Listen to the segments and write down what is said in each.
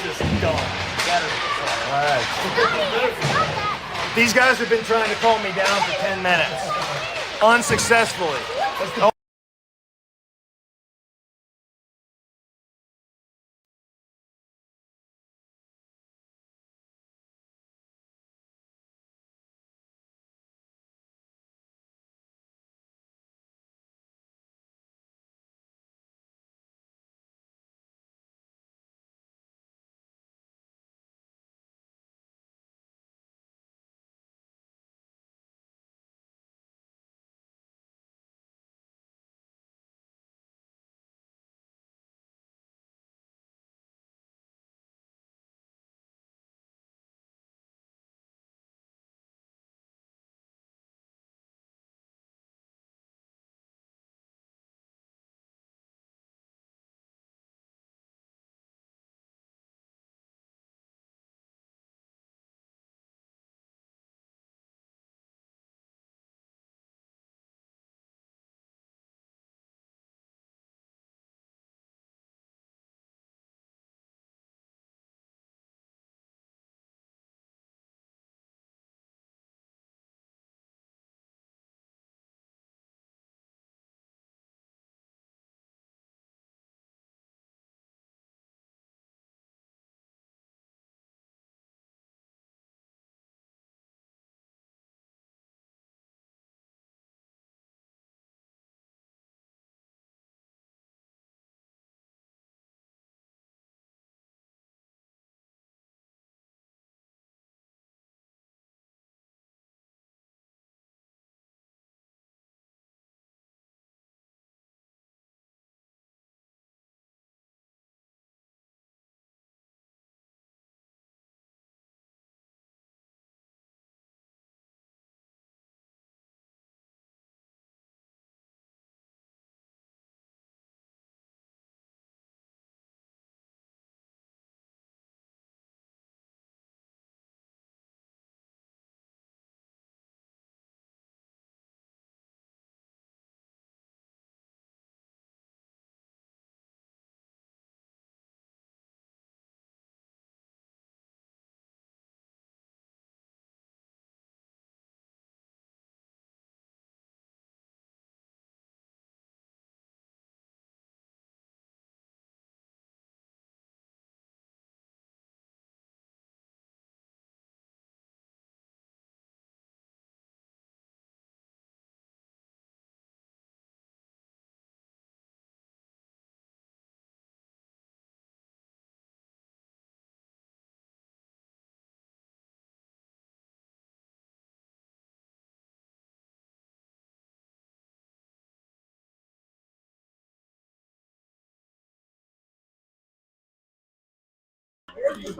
just done. All right. These guys have been trying to calm me down for 10 minutes. Unsuccessfully.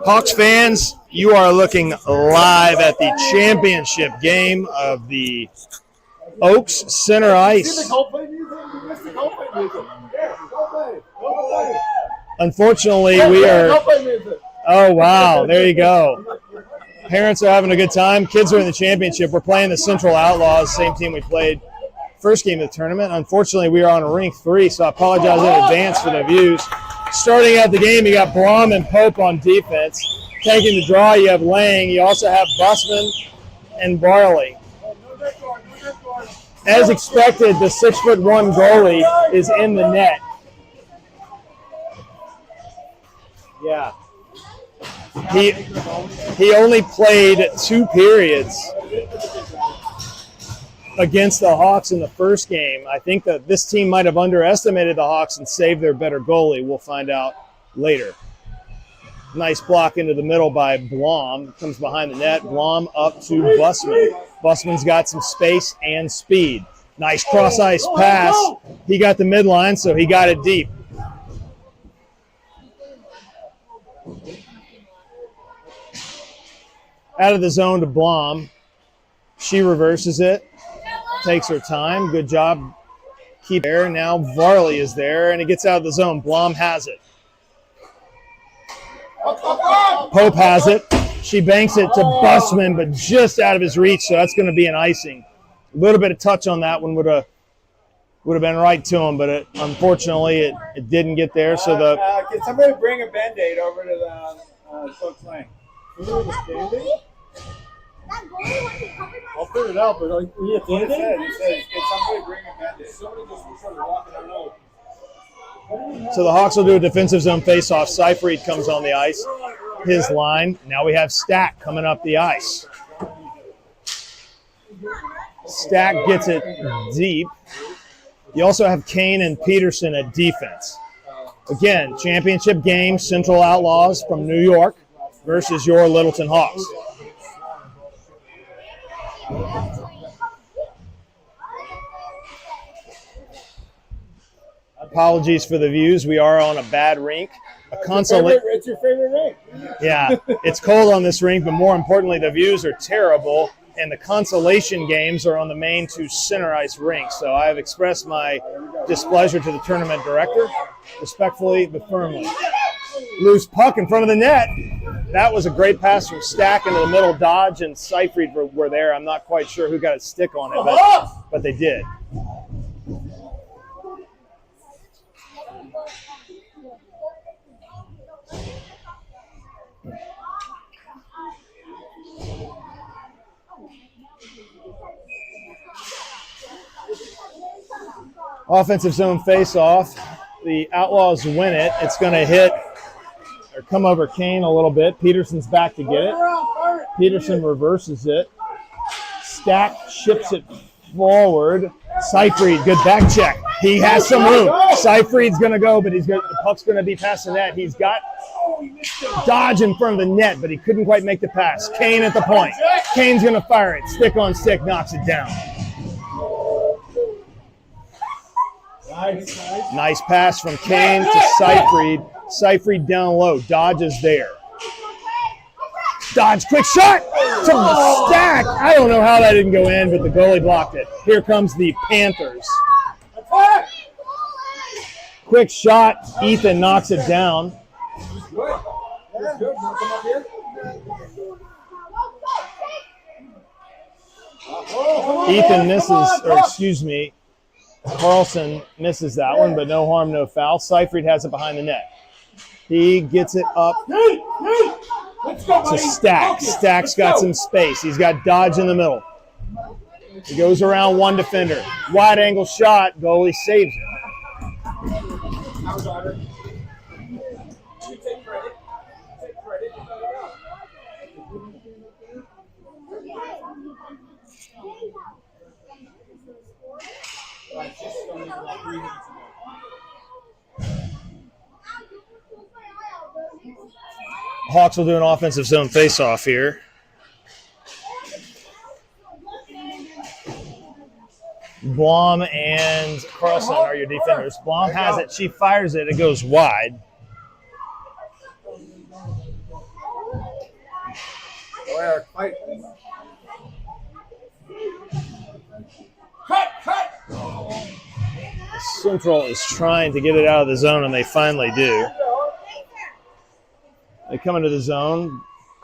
Hawks fans, you are looking live at the championship game of the Oaks Center Ice. Unfortunately, we are... Oh, wow. There you go. Parents are having a good time. Kids are in the championship. We're playing the Central Outlaws, same team we played first game of the tournament. Unfortunately, we are on rink 3, so I apologize in advance for the views. Starting out the game, you got Blom and Pope on defense. Taking the draw, you have Lang. You also have Busman and Barley. As expected, the 6'1" goalie is in the net. Yeah. He only played 2 periods against the Hawks in the first game. I think that this team might have underestimated the Hawks and saved their better goalie. We'll find out later. Nice block into the middle by Blom. Comes behind the net. Blom up to Busman. Busman's got some space and speed. Nice cross-ice pass. He got the midline, so he got it deep. Out of the zone to Blom. She reverses it. Takes her time. Good job. Keep there. Now Varley is there, and it gets out of the zone. Blom has it. Pope has it. She banks it to Busman, but just out of his reach, so that's going to be an icing. A little bit of touch on that one would have Would have been right to him, but unfortunately it didn't get there. So can somebody bring a Band-Aid over to the folks lane? I'll figure it out, but he said, can somebody bring a Band-Aid? Somebody just started walking out. So the Hawks will do a defensive zone face-off. Seyfried comes on the ice. His line. Now we have Stack coming up the ice. Stack gets it deep. You also have Kane and Peterson at defense. Again, championship game, Central Outlaws from New York versus your Littleton Hawks. Apologies for the views. We are on a bad rink. It's your favorite rink. Yeah, it's cold on this rink, but more importantly, the views are terrible, and the consolation games are on the main two center ice rinks. So I have expressed my displeasure to the tournament director, respectfully but firmly. Loose puck in front of the net. That was a great pass from Stack into the middle. Dodge and Seyfried were there. I'm not quite sure who got a stick on it, but they did. Offensive zone face-off. The Outlaws win it. It's going to hit or come over Kane a little bit. Peterson's back to get it. Peterson reverses it. Stack ships it forward. Seyfried, good back check. He has some room. Seyfried's going to go, but the puck's going to be past the net. He's got Dodge in front of the net, but he couldn't quite make the pass. Kane at the point. Kane's going to fire it. Stick on stick, knocks it down. Nice pass from Kane to Seyfried. Seyfried down low. Dodge is there. Dodge, quick shot to Stack. I don't know how that didn't go in, but the goalie blocked it. Here comes the Panthers. Quick shot. Ethan knocks it down. Ethan misses, or excuse me, Carlson misses that one, but no harm, no foul. Seyfried has it behind the net. He gets it up to Stack. Stack's got some space. He's got Dodge in the middle. He goes around one defender. Wide angle shot. Goalie saves it. Hawks will do an offensive zone face-off here. Blom and Carlson are your defenders. Blom has it. She fires it. It goes wide. Central is trying to get it out of the zone, and they finally do. They come into the zone.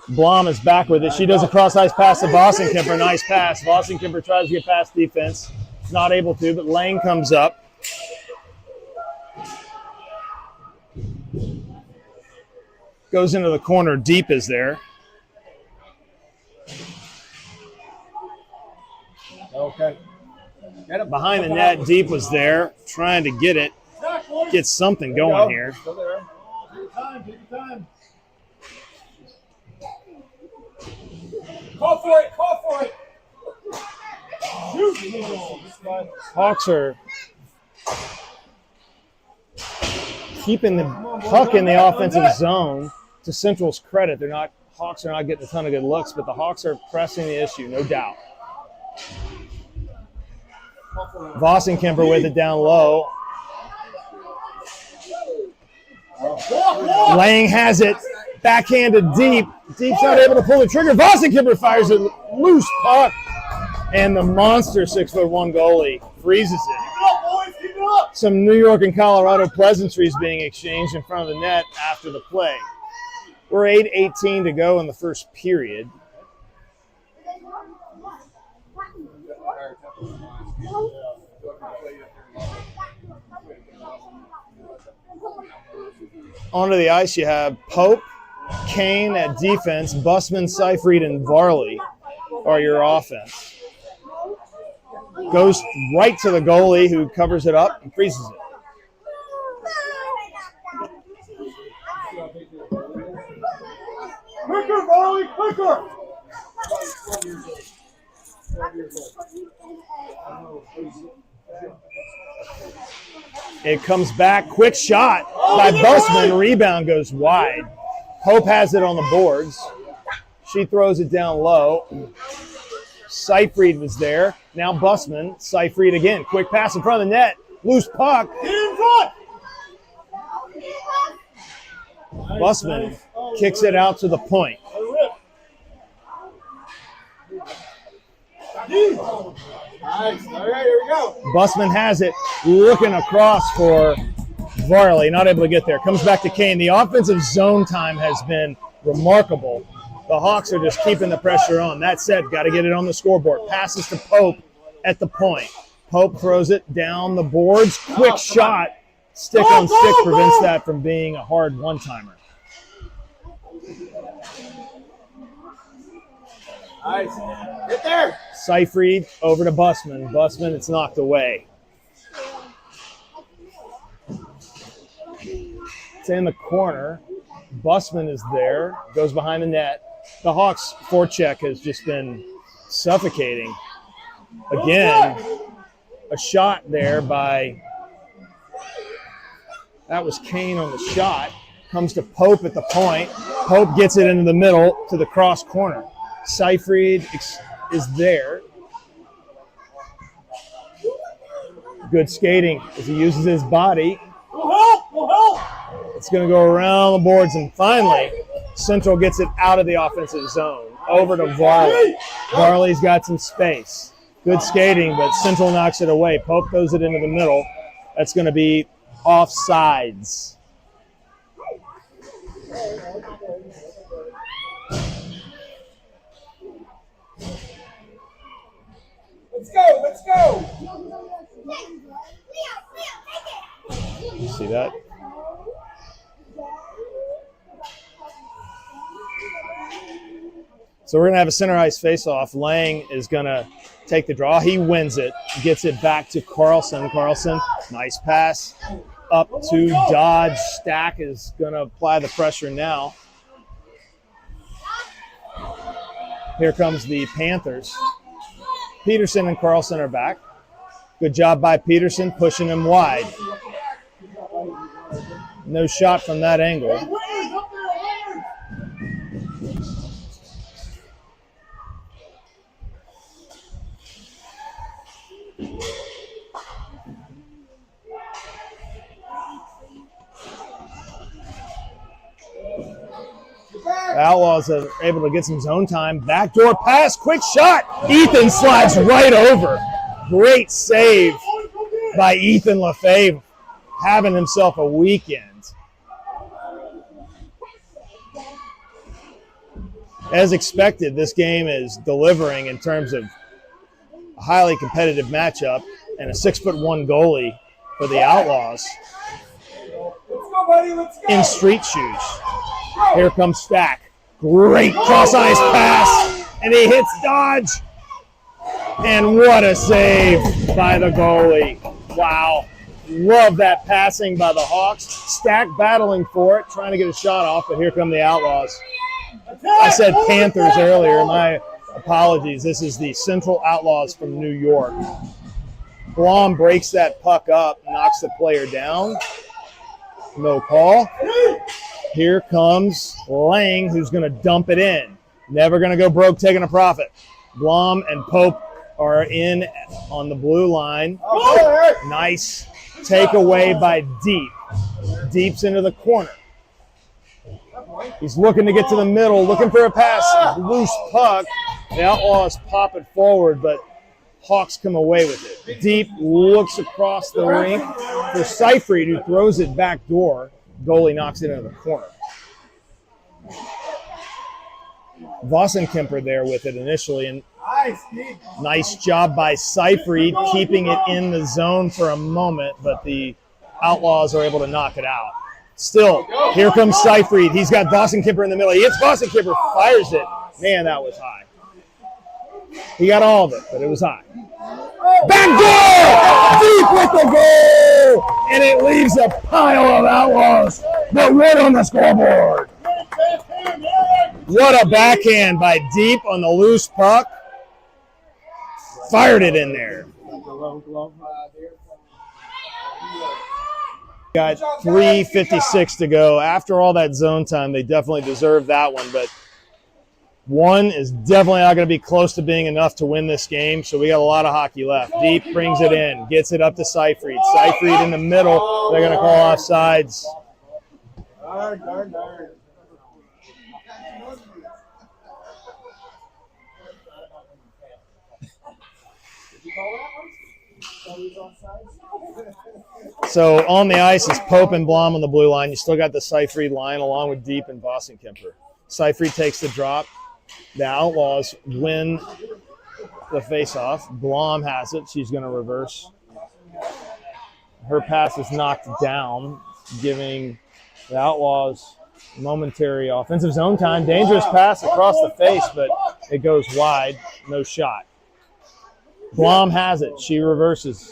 Blom is back with it. She does a cross-ice pass to Vosenkemper. Nice pass. Vosenkemper tries to get past defense. Not able to, but Lane comes up. Goes into the corner. Deep is there. Okay. Behind the net, Deep was there, trying to get it. Get something going here. Take your time. Take your time. Call for it. Call for it. Shoot. Hawks are keeping the puck in the offensive zone. To Central's credit, Hawks are not getting a ton of good looks, but the Hawks are pressing the issue, no doubt. Vosenkemper with it down low. Lang has it. Backhanded Deep. Deep's not able to pull the trigger. Vosenkemper fires it. Loose puck. And the monster 6'1" goalie freezes it. Some New York and Colorado pleasantries being exchanged in front of the net after the play. We're 8:18 to go in the first period. onto the ice, you have Pope, Kane at defense, Busman, Seyfried, and Varley are your offense. Goes right to the goalie who covers it up and freezes it. Quicker, Varley, quicker! It comes back, quick shot by Busman, rebound goes wide. Pope has it on the boards. She throws it down low. Seyfried was there. Now Busman, Seyfried again. Quick pass in front of the net. Loose puck. In front! Busman kicks it out to the point. Nice. All right, here we go. Busman has it, looking across for Varley, not able to get there. Comes back to Kane. The offensive zone time has been remarkable. The Hawks are just keeping the pressure on. That said, got to get it on the scoreboard. Passes to Pope at the point. Pope throws it down the boards. Quick shot. Stick on stick prevents that from being a hard one-timer. Nice. Get there. Seyfried over to Busman. Busman, it's knocked away. It's in the corner. Busman is there. Goes behind the net. The Hawks' forecheck has just been suffocating. Again, a shot there by, that was Kane on the shot. Comes to Pope at the point. Pope gets it into the middle to the cross corner. Seyfried is there. Good skating as he uses his body. It's going to go around the boards, and finally, Central gets it out of the offensive zone. Over to Varley. Varley's got some space. Good skating, but Central knocks it away. Pope throws it into the middle. That's going to be offsides. Let's go, let's go. You see that? So we're going to have a center ice face-off. Lang is going to take the draw. He wins it, gets it back to Carlson. Carlson, nice pass up to Dodge. Stack is going to apply the pressure now. Here comes the Panthers. Peterson and Carlson are back. Good job by Peterson, pushing him wide. No shot from that angle. The Outlaws are able to get some zone time. Backdoor pass, quick shot. Ethan slides right over. Great save by Ethan Lefebvre, having himself a weekend. As expected, this game is delivering in terms of a highly competitive matchup and a 6'1" goalie for the Outlaws in street shoes. Here comes Stack. Great cross-ice pass, and he hits Dodge. And what a save by the goalie. Wow. Love that passing by the Hawks. Stack battling for it, trying to get a shot off, but here come the Outlaws. I said Panthers earlier. My apologies. This is the Central Outlaws from New York. Blom breaks that puck up, knocks the player down. No call. Here comes Lang, who's going to dump it in. Never going to go broke taking a profit. Blom and Pope are in on the blue line. Nice takeaway by Deep. Deep's into the corner. He's looking to get to the middle, looking for a pass. Loose puck. The Outlaws pop it forward, but Hawks come away with it. Deep looks across the rink for Seyfried, who throws it back door. Goalie knocks it into the corner. Vossenkemper there with it initially, and nice job by Seyfried keeping it in the zone for a moment, but the Outlaws are able to knock it out. Still, here comes Seyfried. He's got Boston Kemper in the middle. He hits Boston Kemper, fires it. Man, that was high. He got all of it, but it was high. Back door! Deep with the goal! And it leaves a pile of outlaws that win on the scoreboard. What a backhand by Deep on the loose puck. Fired it in there. Got 3:56 to go. After all that zone time, they definitely deserve that one, but one is definitely not going to be close to being enough to win this game, so we got a lot of hockey left. Deep brings it in, gets it up to Seyfried. Seyfried in the middle. They're going to call offsides. So on the ice is Pope and Blom on the blue line. You still got the Seyfried line along with Deep and Boston Kemper. Seyfried takes the drop. The Outlaws win the faceoff. Blom has it. She's going to reverse. Her pass is knocked down, giving the Outlaws momentary offensive zone time. Dangerous pass across the face, but it goes wide. No shot. Blom has it. She reverses.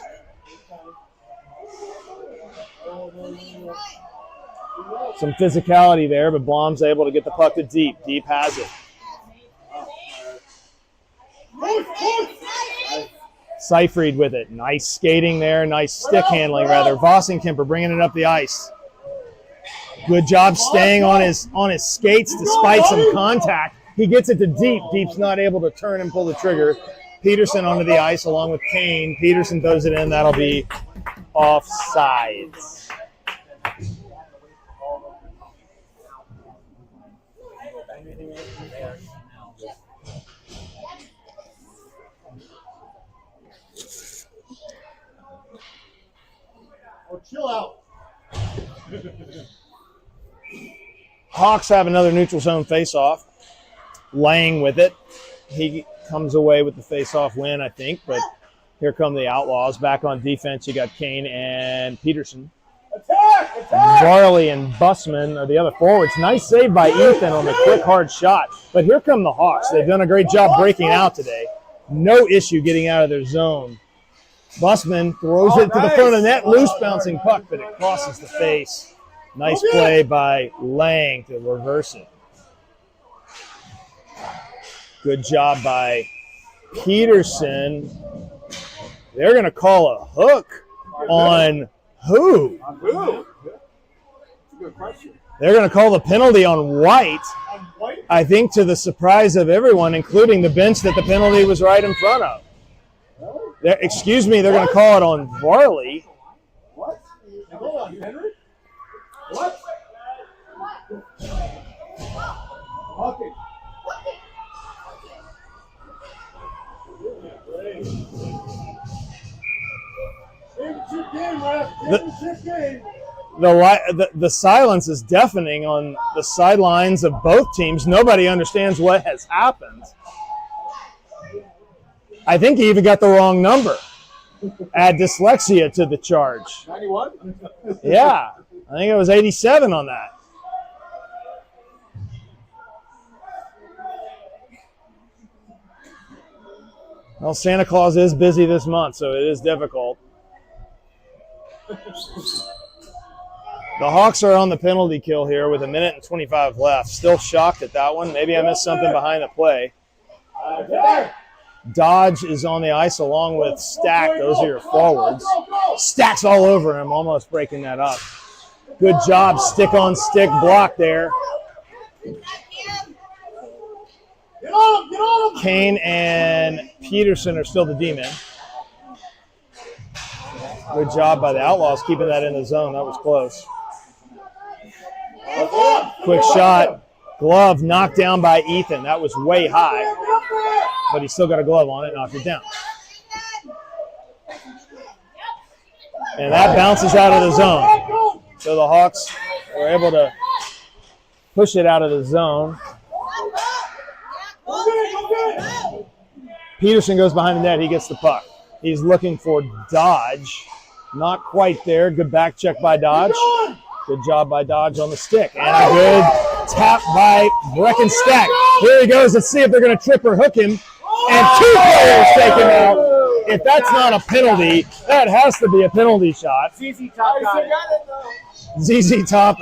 Some physicality there, but Blom's able to get the puck to Deep. Deep has it. Seyfried with it. Nice skating there. Nice stick handling, rather. Vosenkemper bringing it up the ice. Good job staying on his skates despite some contact. He gets it to Deep. Deep's not able to turn and pull the trigger. Peterson onto the ice along with Kane. Peterson throws it in. That'll be offsides. Oh, chill out. Hawks have another neutral zone face-off. Lang with it. He comes away with the face-off win, I think, but here come the Outlaws. Back on defense, you got Kane and Peterson. Attack! Varley and Bussman are the other forwards. Nice save by Ethan on the quick, hard shot. But here come the Hawks. They've done a great job breaking out today. No issue getting out of their zone. Bussman throws it to the front of the net. Loose bouncing puck, but it crosses the face. Nice play by Lang to reverse it. Good job by Peterson. They're going to call a hook on who? That's a good question. They're going to call the penalty on White. I think to the surprise of everyone, including the bench that the penalty was right in front of. Excuse me, they're going to call it on Varley. What? Hold on, Henry? What? Okay. The silence is deafening on the sidelines of both teams. Nobody understands what has happened. I think he even got the wrong number. Add dyslexia to the charge. 91? Yeah, I think it was 87 on that. Well, Santa Claus is busy this month, so it is difficult. The Hawks are on the penalty kill here with 1:25 left. Still shocked at that one. Maybe I missed something behind the play. Dodge is on the ice along with Stack. Those are your forwards. Stack's all over him, almost breaking that up. Good job, stick-on-stick block there. Kane and Peterson are still the D-men. Good job by the Outlaws keeping that in the zone. That was close. Quick shot. Glove knocked down by Ethan. That was way high. But he still got a glove on it, knocked it down. And that bounces out of the zone. So the Hawks were able to push it out of the zone. Peterson goes behind the net. He gets the puck. He's looking for Dodge. Not quite there. Good back check by Dodge. Good job by Dodge on the stick. And a good tap by Breckenstack. Here he goes. Let's see if they're going to trip or hook him. And 2 players take him out. If that's not a penalty, that has to be a penalty shot. ZZ Top got it. ZZ Top.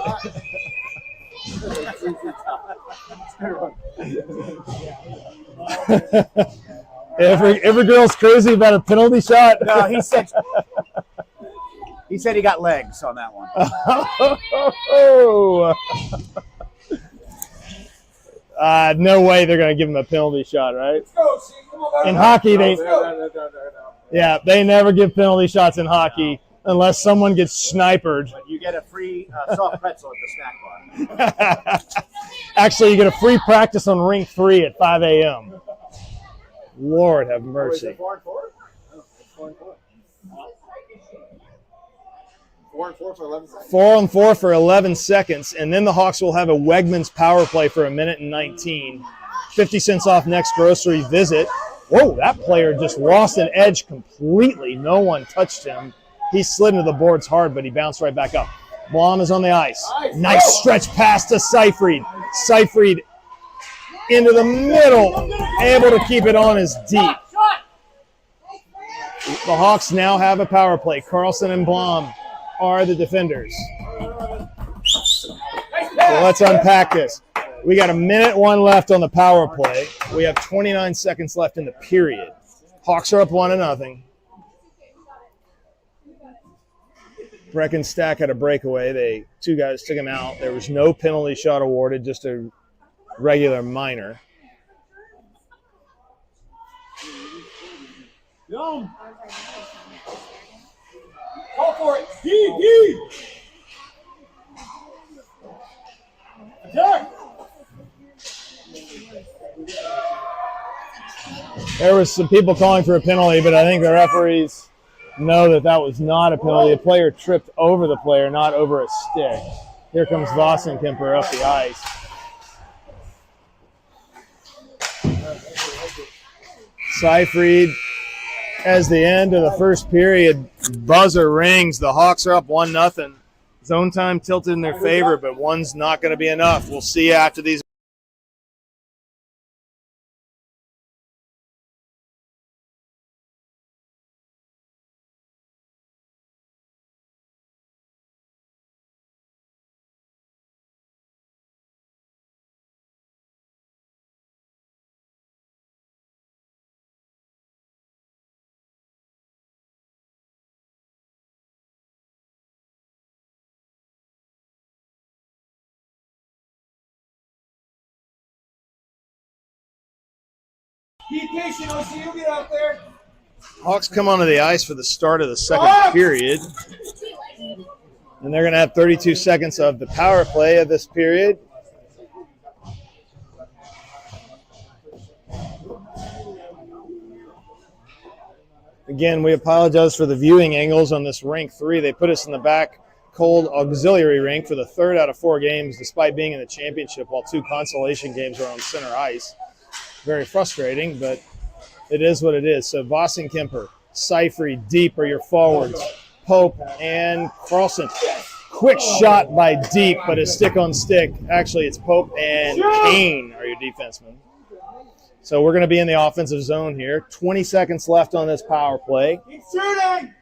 Every girl's crazy about a penalty shot. No, he said he got legs on that one. No way they're going to give him a penalty shot, right? In hockey, they never give penalty shots in hockey unless someone gets snipered. But you get a free soft pretzel at the snack bar. Actually, you get a free practice on rink 3 at 5 a.m. Lord have mercy. 4 and 4? Oh, 4 and 4. 4 and 4 for 11 seconds. 4 on 4 for 11 seconds, and then the Hawks will have a Wegmans power play for 1:19. 50 cents off next grocery visit. Whoa, that player just lost an edge completely. No one touched him. He slid into the boards hard, but he bounced right back up. Blom is on the ice. Nice stretch pass to Seyfried. Seyfried into the middle, able to keep it on his deep. The Hawks now have a power play. Carlson and Blom are the defenders. So let's unpack this. We got 1:01 left on the power play. We have 29 seconds left in the period. Hawks are up 1-0. Breckenstack had a breakaway. 2 guys took him out. There was no penalty shot awarded, just a regular minor. Call for it. D. Attack. There was some people calling for a penalty, but I think the referees know that was not a penalty. The player tripped over the player, not over a stick. Here comes Vossenkemper up the ice. Seyfried, as the end of the first period, buzzer rings. The Hawks are up 1-0. Zone time tilted in their favor, but one's not going to be enough. We'll see you after these. Be patient, OC. You'll get out there. Hawks come onto the ice for the start of the second period. And they're going to have 32 seconds of the power play of this period. Again, we apologize for the viewing angles on this rink 3. They put us in the back cold auxiliary rink for the 3rd out of 4 games, despite being in the championship, while 2 consolation games are on center ice. Very frustrating, but it is what it is. So Vossenkemper, Seyfried, Deep are your forwards. Pope and Carlson. Quick shot by Deep, but a stick on stick. Actually, it's Pope and Kane are your defensemen. So we're going to be in the offensive zone here. 20 seconds left on this power play. Keep shooting.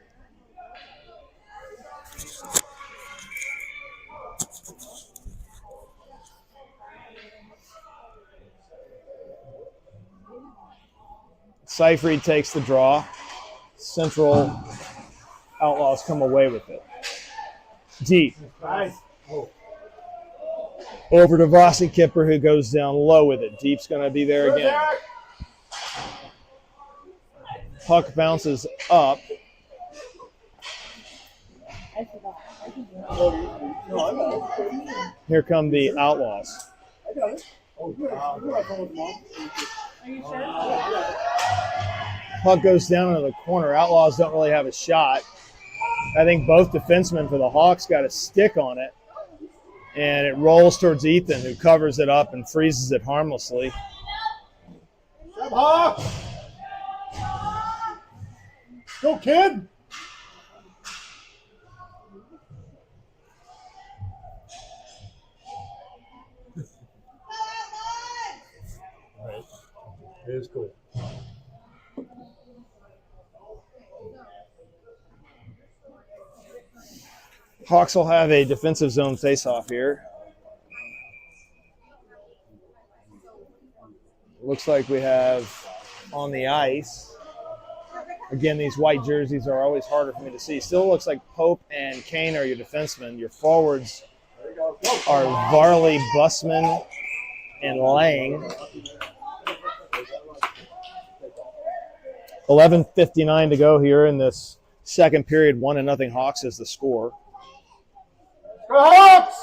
Seyfried takes the draw. Central Outlaws come away with it. Deep. Nice. Over to Vossenkemper, who goes down low with it. Deep's going to be there again. Puck bounces up. Here come the Outlaws. Puck goes down into the corner. Outlaws don't really have a shot. I think both defensemen for the Hawks got a stick on it. And it rolls towards Ethan, who covers it up and freezes it harmlessly. Go, kid. It is cool. Hawks will have a defensive zone face-off here. Looks like we have on the ice. Again, these white jerseys are always harder for me to see. Still looks like Pope and Kane are your defensemen. Your forwards are Varley, Busman, and Lang. 11:59 to go here in this second period. 1-0 Hawks is the score. Go Hawks!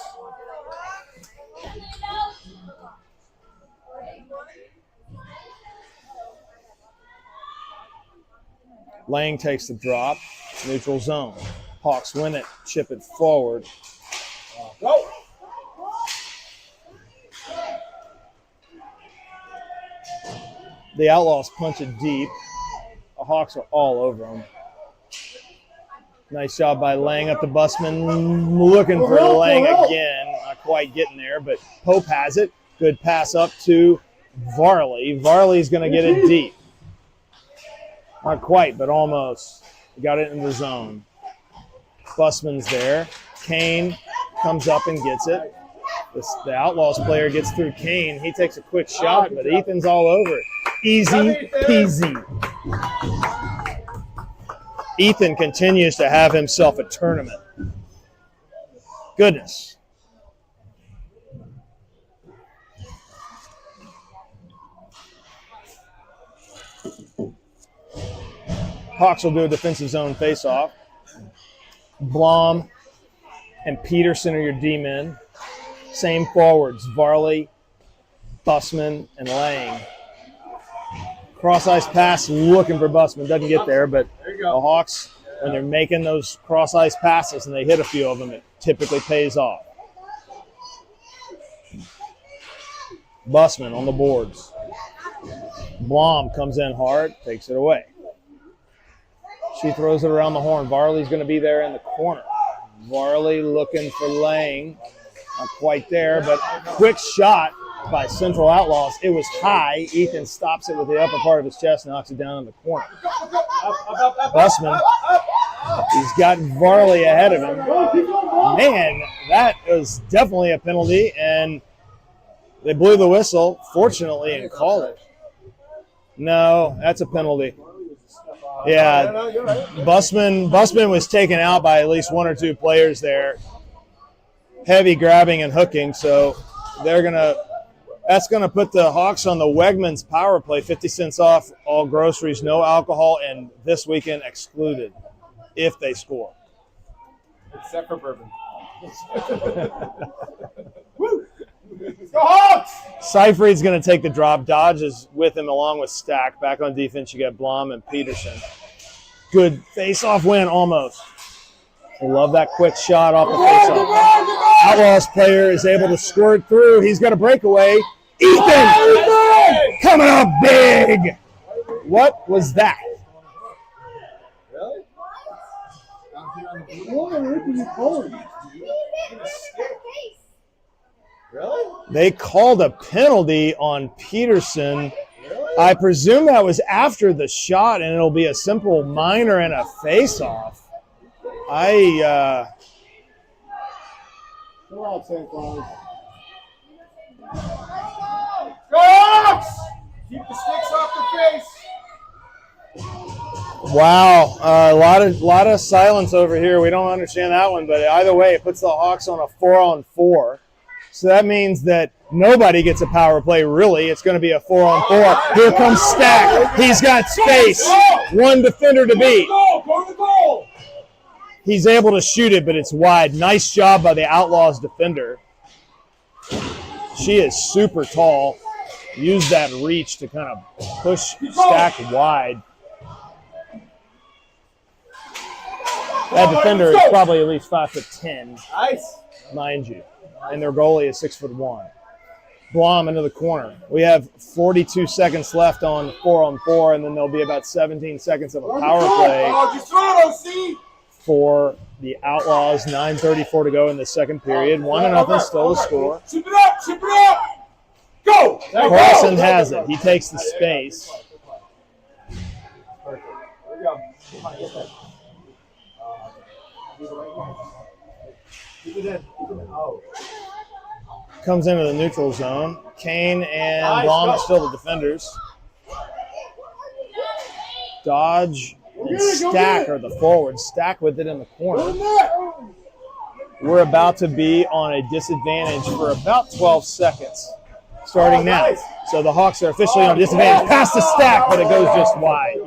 Lang takes the drop. Neutral zone. Hawks win it. Chip it forward. Go! The Outlaws punch it deep. The Hawks are all over them. Nice job by Lang up the Busman. Looking for Lang again. Not quite getting there, but Pope has it. Good pass up to Varley. Varley's going to get it deep. Not quite, but almost. Got it in the zone. Busman's there. Kane comes up and gets it. The Outlaws player gets through Kane. He takes a quick shot, but Ethan's all over it. Easy peasy. Ethan continues to have himself a tournament. Goodness. Hawks will do a defensive zone face-off. Blom and Peterson are your D-men. Same forwards, Varley, Busman, and Lang. Cross-ice pass, looking for Busman. Doesn't get there, but the Hawks, when they're making those cross-ice passes and they hit a few of them, it typically pays off. Busman on the boards. Blom comes in hard, takes it away. She throws it around the horn. Varley's going to be there in the corner. Varley looking for Lang. Not quite there, but quick shot by Central Outlaws. It was high. Ethan stops it with the upper part of his chest, knocks it down in the corner. Busman, he's got Varley ahead of him. Man, that was definitely a penalty, and they blew the whistle, fortunately, and called it. No, that's a penalty. Yeah, Busman was taken out by at least one or two players there. Heavy grabbing and hooking, so that's gonna put the Hawks on the Wegmans power play. 50 cents off all groceries, no alcohol, and this weekend excluded if they score. Except for bourbon. Woo! Go Hawks! Seyfried's going to take the drop. Dodge is with him along with Stack. Back on defense, you got Blom and Peterson. Good face-off win, almost. I love that quick shot off the face-off. Outlaws player is able to squirt through. He's got a breakaway. Ethan! Coming up big! What was that? Really? They called a penalty on Peterson. I presume that was after the shot, and it'll be a simple minor and a face-off. Go out, St. Claus. Go Hawks! Keep the sticks off your face. Wow, a lot of silence over here. We don't understand that one, but either way, it puts the Hawks on a 4-on-4. So that means that nobody gets a power play, really. It's going to be a 4-on-4. Here comes Stack. He's got space. One defender to beat. Go to the goal. He's able to shoot it, but it's wide. Nice job by the Outlaws defender. She is super tall. Use that reach to kind of push Stack wide. That defender is probably at least 5'10", Nice. mind you. And their goalie is 6'1". Blom into the corner. We have 42 seconds left on 4-on-4, and then there'll be about 17 seconds of a power play for the Outlaws. 9:34 to go in the second period. 1-0 still to score. Chip it up! Go! Carlson has it. He takes the space. Perfect. There we go. Come on, get that. Keep it in. Oh. Comes into the neutral zone. Kane and Blom are still the defenders. Dodge and Stack are the forwards. Stack with it in the corner. We're about to be on a disadvantage for about 12 seconds, starting now. So the Hawks are officially on disadvantage. Past the Stack, but it goes just wide.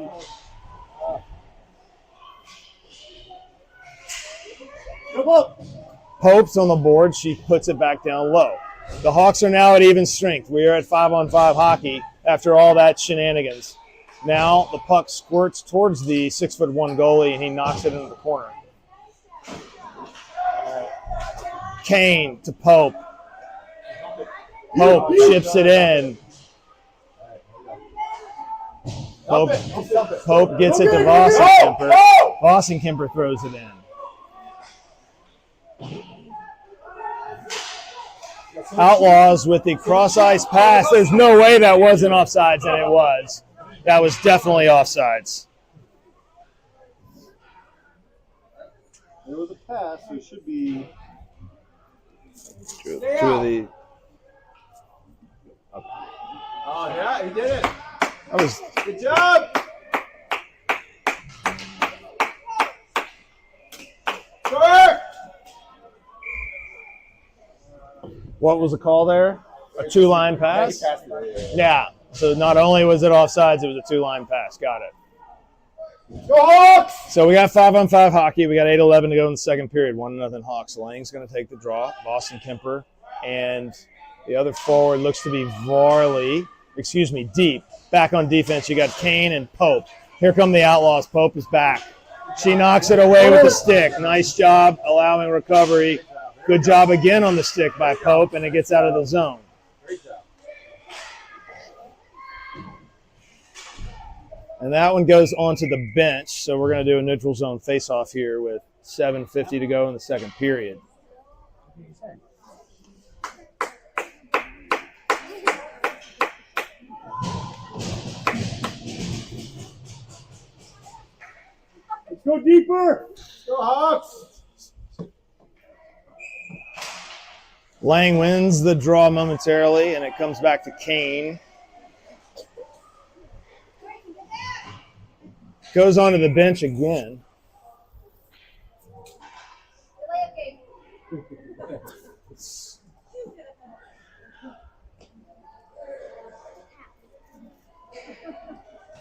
Come up. Pope's on the board. She puts it back down low. The Hawks are now at even strength. We are at 5-on-5 hockey after all that shenanigans. Now the puck squirts towards the 6'1" goalie, and he knocks it into the corner. Kane to Pope. Pope chips it in. Pope gets it to Vossenkemper. Vossenkemper throws it in. Outlaws with the cross-ice pass. There's no way that wasn't offsides, and it was. That was definitely offsides. There was a pass, so it should be... Two of the... Oh, yeah, he did it. That was... Good job. Sure. What was the call there? A two-line pass? Yeah. So not only was it offsides, it was a two-line pass. Got it. Go Hawks! So we got 5-on-5 hockey. We got 8:11 to go in the second period. 1-0 Hawks. Lang's going to take the draw. Vossenkemper. And the other forward looks to be Deep. Back on defense, you got Kane and Pope. Here come the Outlaws. Pope is back. She knocks it away with the stick. Nice job allowing recovery. Good job again on the stick by Pope, and it gets out of the zone. Great job. And that one goes onto the bench. So we're going to do a neutral zone face-off here with 7:50 to go in the second period. Let's go deeper. Let's go Hawks. Lang wins the draw momentarily, and it comes back to Kane. Goes onto the bench again.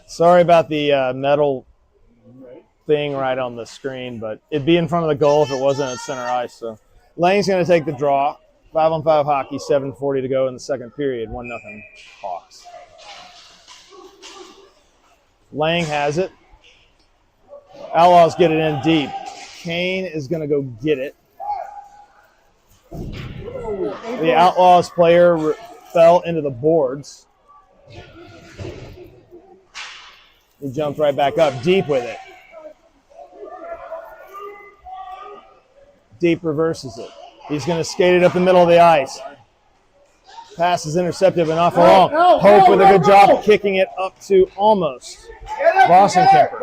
Sorry about the metal thing right on the screen, but it'd be in front of the goal if it wasn't at center ice. So Lang's going to take the draw. 5-on-5 hockey, 7:40 to go in the second period. 1-0 Hawks. Lang has it. Outlaws get it in deep. Kane is going to go get it. The Outlaws player fell into the boards. He jumped right back up. Deep with it. Deep reverses it. He's going to skate it up the middle of the ice. Pass is intercepted, but not for long. Pope with a good job kicking it up to almost Vossenkemper.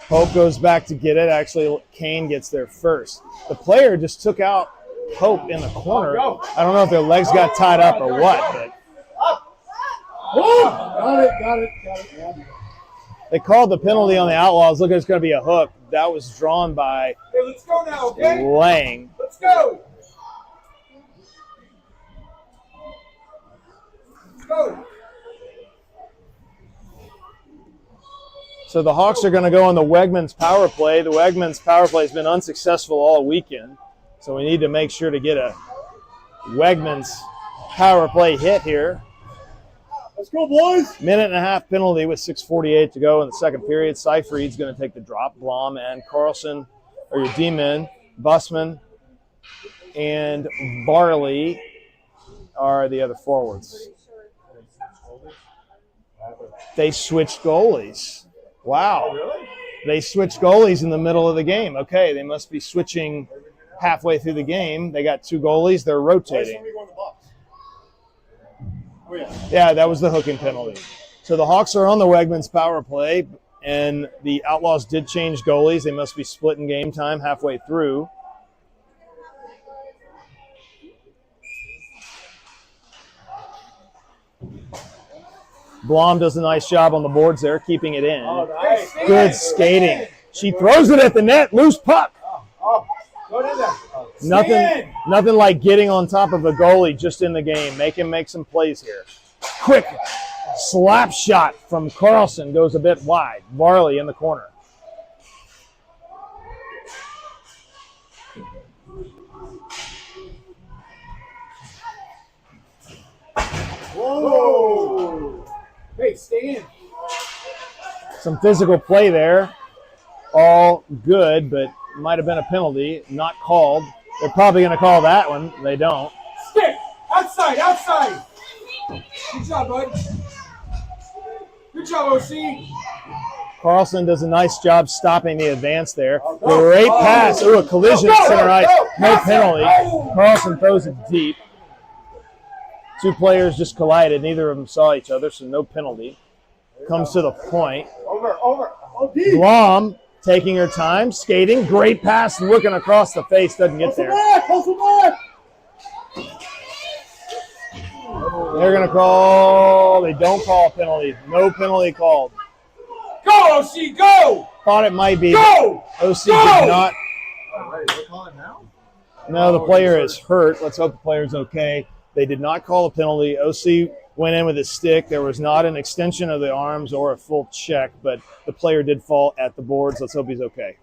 Pope goes back to get it. Actually, Kane gets there first. The player just took out Pope in the corner. I don't know if their legs got tied up or what, but Got it. they called the penalty on the Outlaws. Look, it's going to be a hook. That was drawn by Let's go now, okay? Lang. Let's go. Let's go. So the Hawks are going to go on the Wegmans power play. The Wegmans power play has been unsuccessful all weekend, so we need to make sure to get a Wegmans power play hit here. Let's go, boys. Minute and a half penalty with 6:48 to go in the second period. Seyfried's going to take the drop. Blom and Carlson are your D-men. Bussman and Barley are the other forwards. They switched goalies. Wow. Really? They switched goalies in the middle of the game. Okay, they must be switching halfway through the game. They got 2 goalies. They're rotating. Oh, yeah. Yeah, that was the hooking penalty. So the Hawks are on the Wegmans power play, and the Outlaws did change goalies. They must be splitting game time halfway through. Blom does a nice job on the boards there, keeping it in. Oh, nice. Good skating. She throws it at the net. Loose puck. Oh, go in there. Nothing like getting on top of a goalie just in the game. Make him make some plays here. Quick slap shot from Carlson goes a bit wide. Varley in the corner. Whoa. Hey, stay in. Some physical play there. All good, but might have been a penalty. Not called. They're probably going to call that one. They don't. Stick. Outside. Good job, bud. Good job, OC. Carlson does a nice job stopping the advance there. Great pass. Ooh, a collision at center ice. No penalty. Carlson throws it deep. 2 players just collided. Neither of them saw each other, so no penalty. Comes to the point. Over. Oh, deep. Blom taking her time, skating. Great pass, looking across the face. Doesn't get there. Close the back. They're going to call. They don't call a penalty. No penalty called. Go, OC, go! Thought it might be. Go! OC did not. All right, they're calling now? No, the player is hurt. Let's hope the player's okay. They did not call a penalty. OC went in with his stick. There was not an extension of the arms or a full check, but the player did fall at the boards. Let's hope he's okay.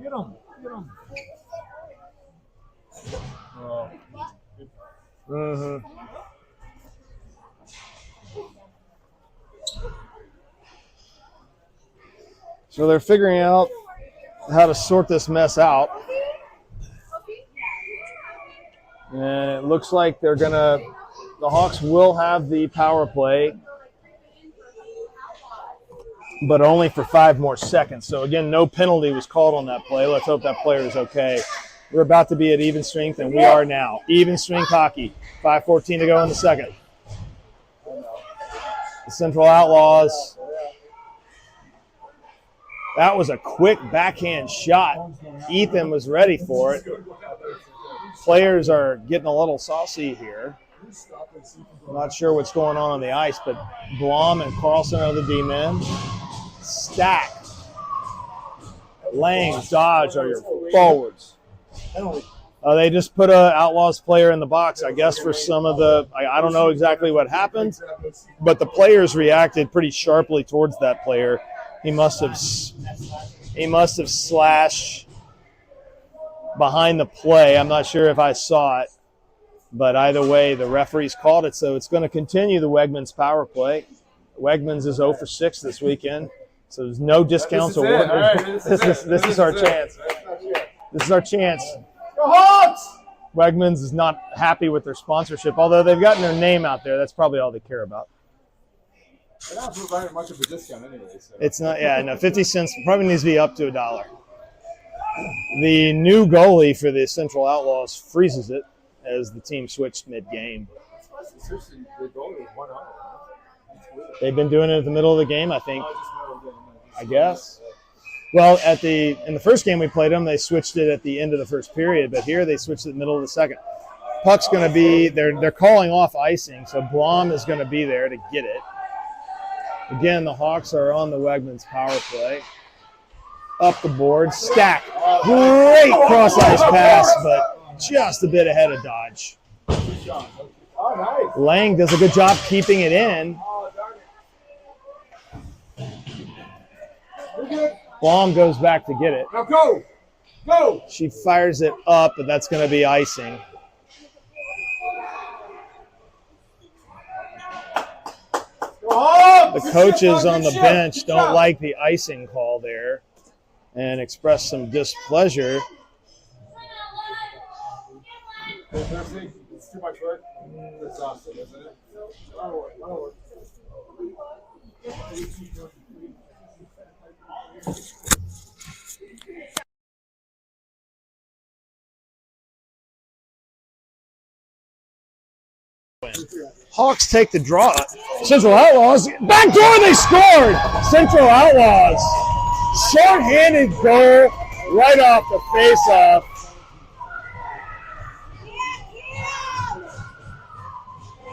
Get him. Oh. Mm-hmm. So they're figuring out how to sort this mess out. And it looks like the Hawks will have the power play, but only for 5 more seconds. So again, no penalty was called on that play. Let's hope that player is okay. We're about to be at even strength, and we are now. Even strength hockey. 5:14 to go in the second. The Central Outlaws. That was a quick backhand shot. Ethan was ready for it. Players are getting a little saucy here. I'm not sure what's going on the ice, but Blom and Carlson are the D-men. Stack, Lang, Dodge are your forwards. They just put an Outlaws player in the box, I guess, for some of the – I don't know exactly what happened, but the players reacted pretty sharply towards that player. He must have slashed behind the play. I'm not sure if I saw it, but either way, the referees called it, so it's going to continue the Wegmans power play. Wegmans is 0 for 6 this weekend, so there's no discounts awarded. This is our chance. This is our chance. Wegmans is not happy with their sponsorship, although they've gotten their name out there. That's probably all they care about. They're not providing much of a discount anyway. So. It's not, yeah, no, 50 cents probably needs to be up to $1. The new goalie for the Central Outlaws freezes it as the team switched mid-game. They've been doing it at the middle of the game, I think. I guess. Well, in the first game we played them, they switched it at the end of the first period, but here they switched it in the middle of the second. Puck's going to be, they're calling off icing, so Blom is going to be there to get it. Again, the Hawks are on the Wegmans power play. Up the board, Stack. Great cross-ice pass, but just a bit ahead of Dodge. Lang does a good job keeping it in. Blom goes back to get it. Now go! Go! She fires it up, but that's going to be icing. The coaches on the bench don't like the icing call there and express some displeasure. It's too much work. It's awesome, isn't it? Hawks take the draw. Central Outlaws, back door, they scored! Central Outlaws, short-handed goal right off the face-off.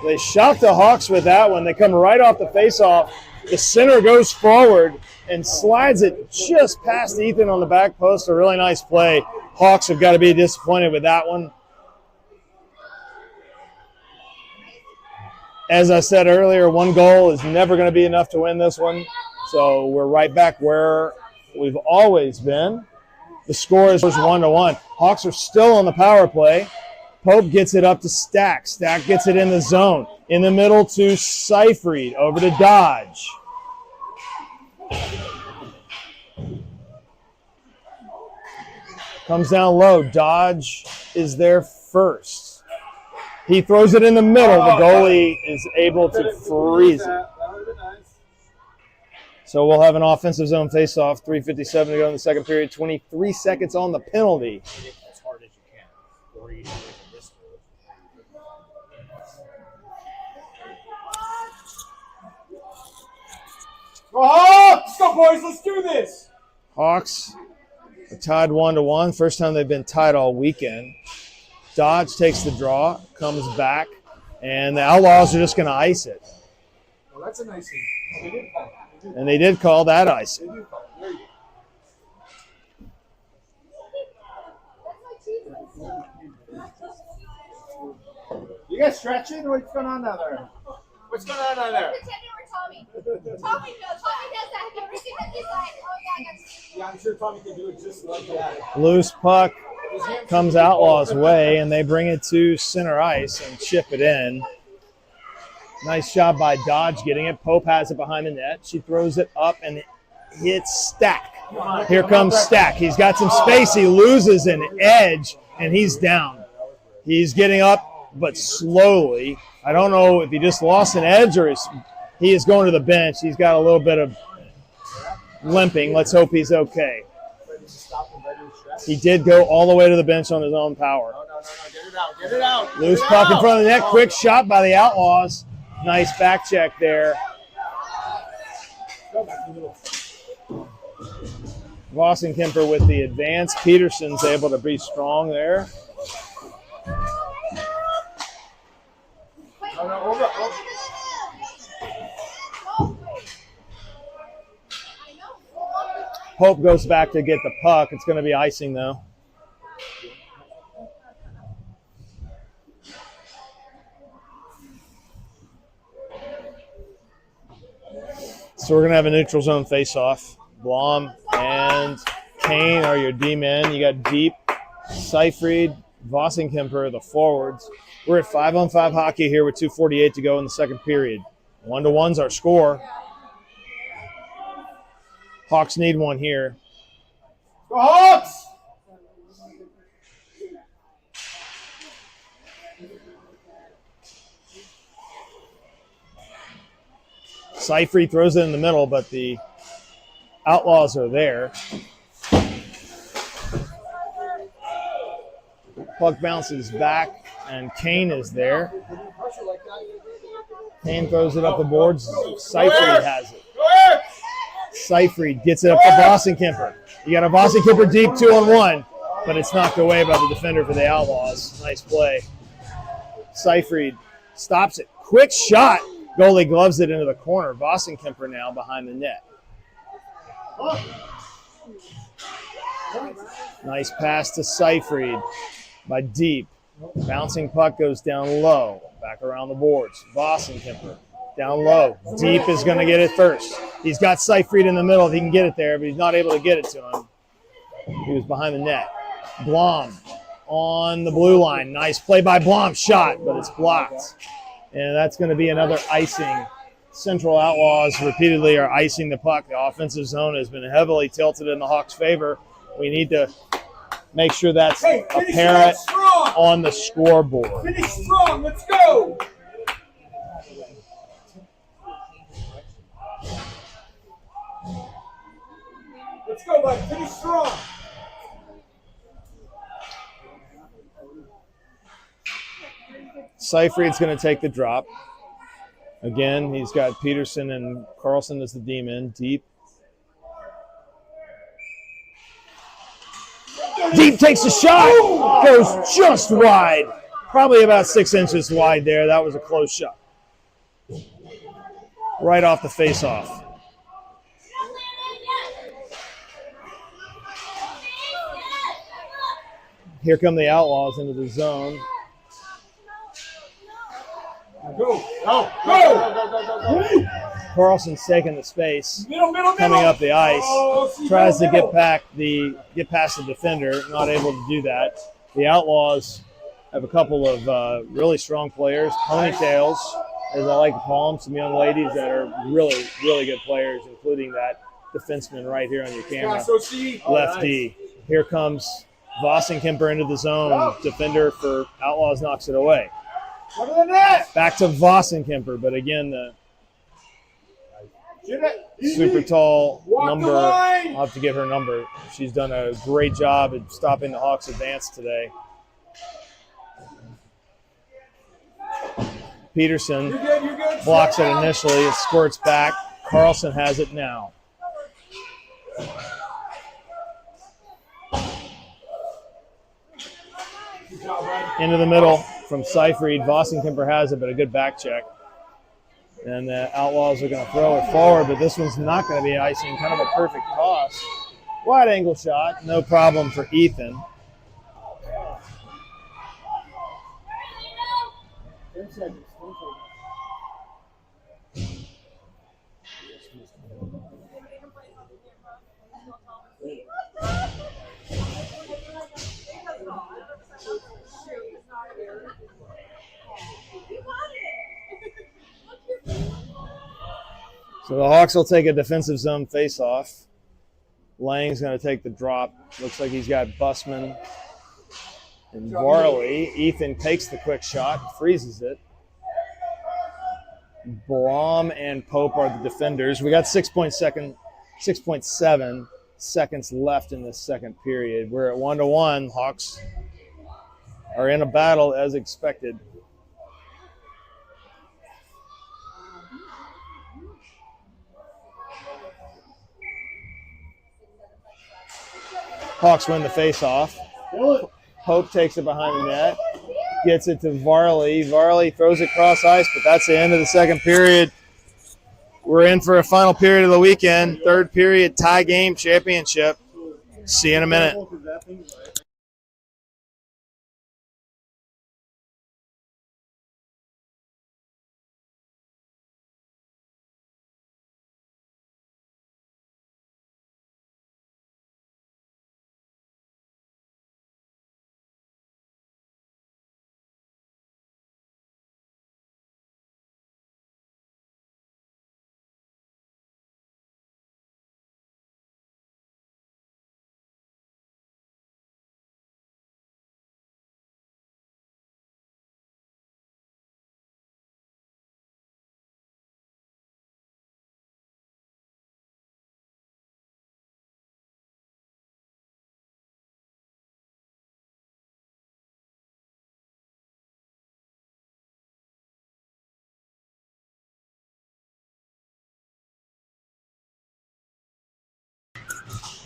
They shocked the Hawks with that one. They come right off the face-off. The center goes forward and slides it just past Ethan on the back post. A really nice play. Hawks have got to be disappointed with that one. As I said earlier, one goal is never going to be enough to win this one. So we're right back where we've always been. The score is 1-1. Hawks are still on the power play. Pope gets it up to Stack. Stack gets it in the zone. In the middle to Seyfried. Over to Dodge. Comes down low. Dodge is there first. He throws it in the middle. The goalie is able to freeze it. So we'll have an offensive zone face-off. 3:57 to go in the second period. 23 seconds on the penalty. As hard as you can. Or you can risk it. Let's go, boys. Let's do this. Hawks are tied 1-1. First time they've been tied all weekend. Dodge takes the draw, comes back, and the Outlaws are just going to ice it. Well, that's a nice thing. And they did call that icing. You guys stretching? What's going on down there? What's going on down there? Tommy does that. Have you ever seen that? He's like, oh yeah, I got to. Yeah, I'm sure Tommy can do it just like that. Loose puck comes Outlaws' way, and they bring it to center ice and chip it in. Nice job by Dodge getting it. Pope has it behind the net. She throws it up and it hits Stack. Here comes Stack. He's got some space. He loses an edge, and he's down. He's getting up, but slowly. I don't know if he just lost an edge or he is going to the bench. He's got a little bit of limping. Let's hope he's okay. He did go all the way to the bench on his own power. No. Get it out. Get it out. Loose puck in front of the net. Quick shot by the Outlaws. Nice back check there. Vossenkemper with the advance. Peterson's able to be strong there. Pope goes back to get the puck. It's going to be icing, though. So we're going to have a neutral zone face-off. Blom and Kane are your D-men. You got Deep, Seyfried, Vossenkemper, the forwards. We're at 5-on-5 hockey here with 2:48 to go in the second period. 1-1's our score. Hawks need one here. Go Hawks! Seyfried throws it in the middle, but the Outlaws are there. Puck bounces back, and Kane is there. Kane throws it up the boards. Seyfried has it. Seyfried gets it up to Vossenkemper. You got a Vossenkemper deep 2-on-1, but it's knocked away by the defender for the Outlaws. Nice play. Seyfried stops it. Quick shot. Goalie gloves it into the corner. Vossenkemper now behind the net. Nice pass to Seyfried by Deep. Bouncing puck goes down low. Back around the boards. Vossenkemper down low. Deep is going to get it first. He's got Seyfried in the middle. He can get it there, but he's not able to get it to him. He was behind the net. Blom on the blue line. Nice play by Blom. Shot, but it's blocked. And that's going to be another icing Central Outlaws repeatedly are icing the puck. The offensive zone has been heavily tilted in the Hawks' favor. We need to make sure that's apparent on the scoreboard. Finish strong. Let's go. Let's go, bud. Finish strong. Seyfried's going to take the drop. Again, he's got Peterson and Carlson as the D-men. Deep takes a shot. Goes just wide. Probably about 6 inches wide there. That was a close shot. Right off the face-off. Here come the Outlaws into the zone. Go. Go. Carlson's taking the space, Middle. coming up the ice, tries to middle. get past the defender, not able to do that. The Outlaws have a couple of really strong players, ponytails, as I like to call them, some young ladies that are really, really good players, including that defenseman right here on your camera, lefty. Here comes Vossenkemper into the zone. Defender for Outlaws knocks it away. Back to Vossenkemper, but again, the super tall number. I'll have to give her number. She's done a great job at stopping the Hawks' advance today. Peterson blocks it initially. It squirts back. Carlson has it now. Into the middle from Seyfried. Vossenkemper has it, but a good back check. And the Outlaws are going to throw it forward, but this one's not going to be icing. Kind of a perfect toss. Wide angle shot. No problem for Ethan. So the Hawks will take a defensive zone face-off. Lang's going to take the drop. Looks like he's got Bussman and Varley. Ethan takes the quick shot, freezes it. Blom and Pope are the defenders. We got 6.7 seconds left in this second period. We're at 1-1. Hawks are in a battle as expected. Hawks win the face-off. Pope takes it behind the net. Gets it to Varley. Varley throws it cross ice, but that's the end of the second period. We're in for a final period of the weekend. Third period, tie game, championship. See you in a minute.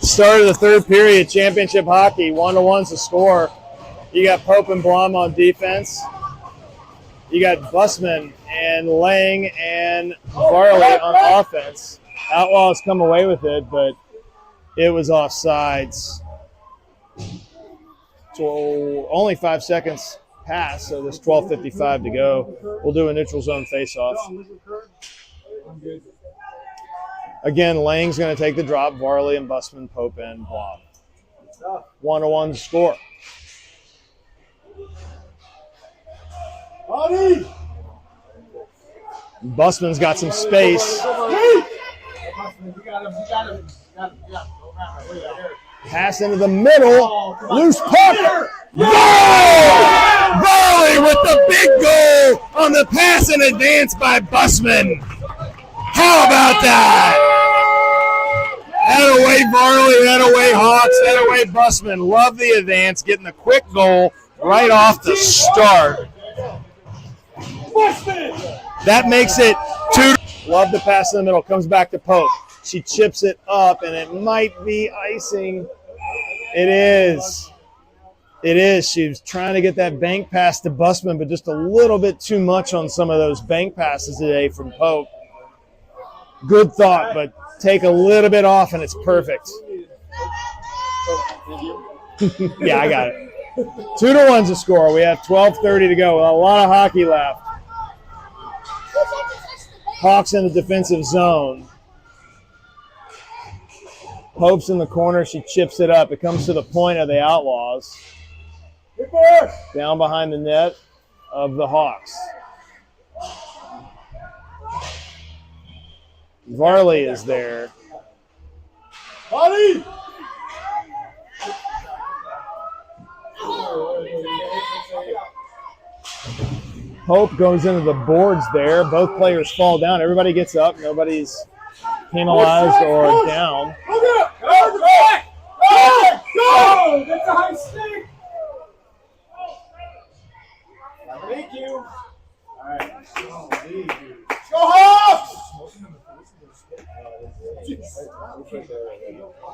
Start of the third period, championship hockey. 1-1's the score. You got Pope and Blom on defense. You got Bussman and Lang and Varley on offense. Outlaws come away with it, but it was offsides. So only 5 seconds passed, so there's 12:55 to go. We'll do a neutral zone face-off. Again, Lang's going to take the drop. Varley and Bussman, Pope, and Blom. 1-1 to score. Busman's got some space. Pass into the middle. Loose puck. Goal! Varley with the big goal on the pass in advance by Busman. How about that? That away Varley, that away Hawks, that away Busman. Love the advance, getting the quick goal right off the start. That makes it 2. Love the pass in the middle. Comes back to Pope. She chips it up, and it might be icing. It is. It is. She was trying to get that bank pass to Busman, but just a little bit too much on some of those bank passes today from Pope. Good thought, but take a little bit off, and it's perfect. Yeah, I got it. 2-1's a score. We have 12:30 to go. A lot of hockey left. Hawks in the defensive zone. Pope's in the corner. She chips it up. It comes to the point of the Outlaws. Down behind the net of the Hawks. Varley is there. Buddy! Pope goes into the boards there. Both players fall down. Everybody gets up. Nobody's penalized or down. Go! Go! That's a high stick! Thank you. All right. Go Hawks!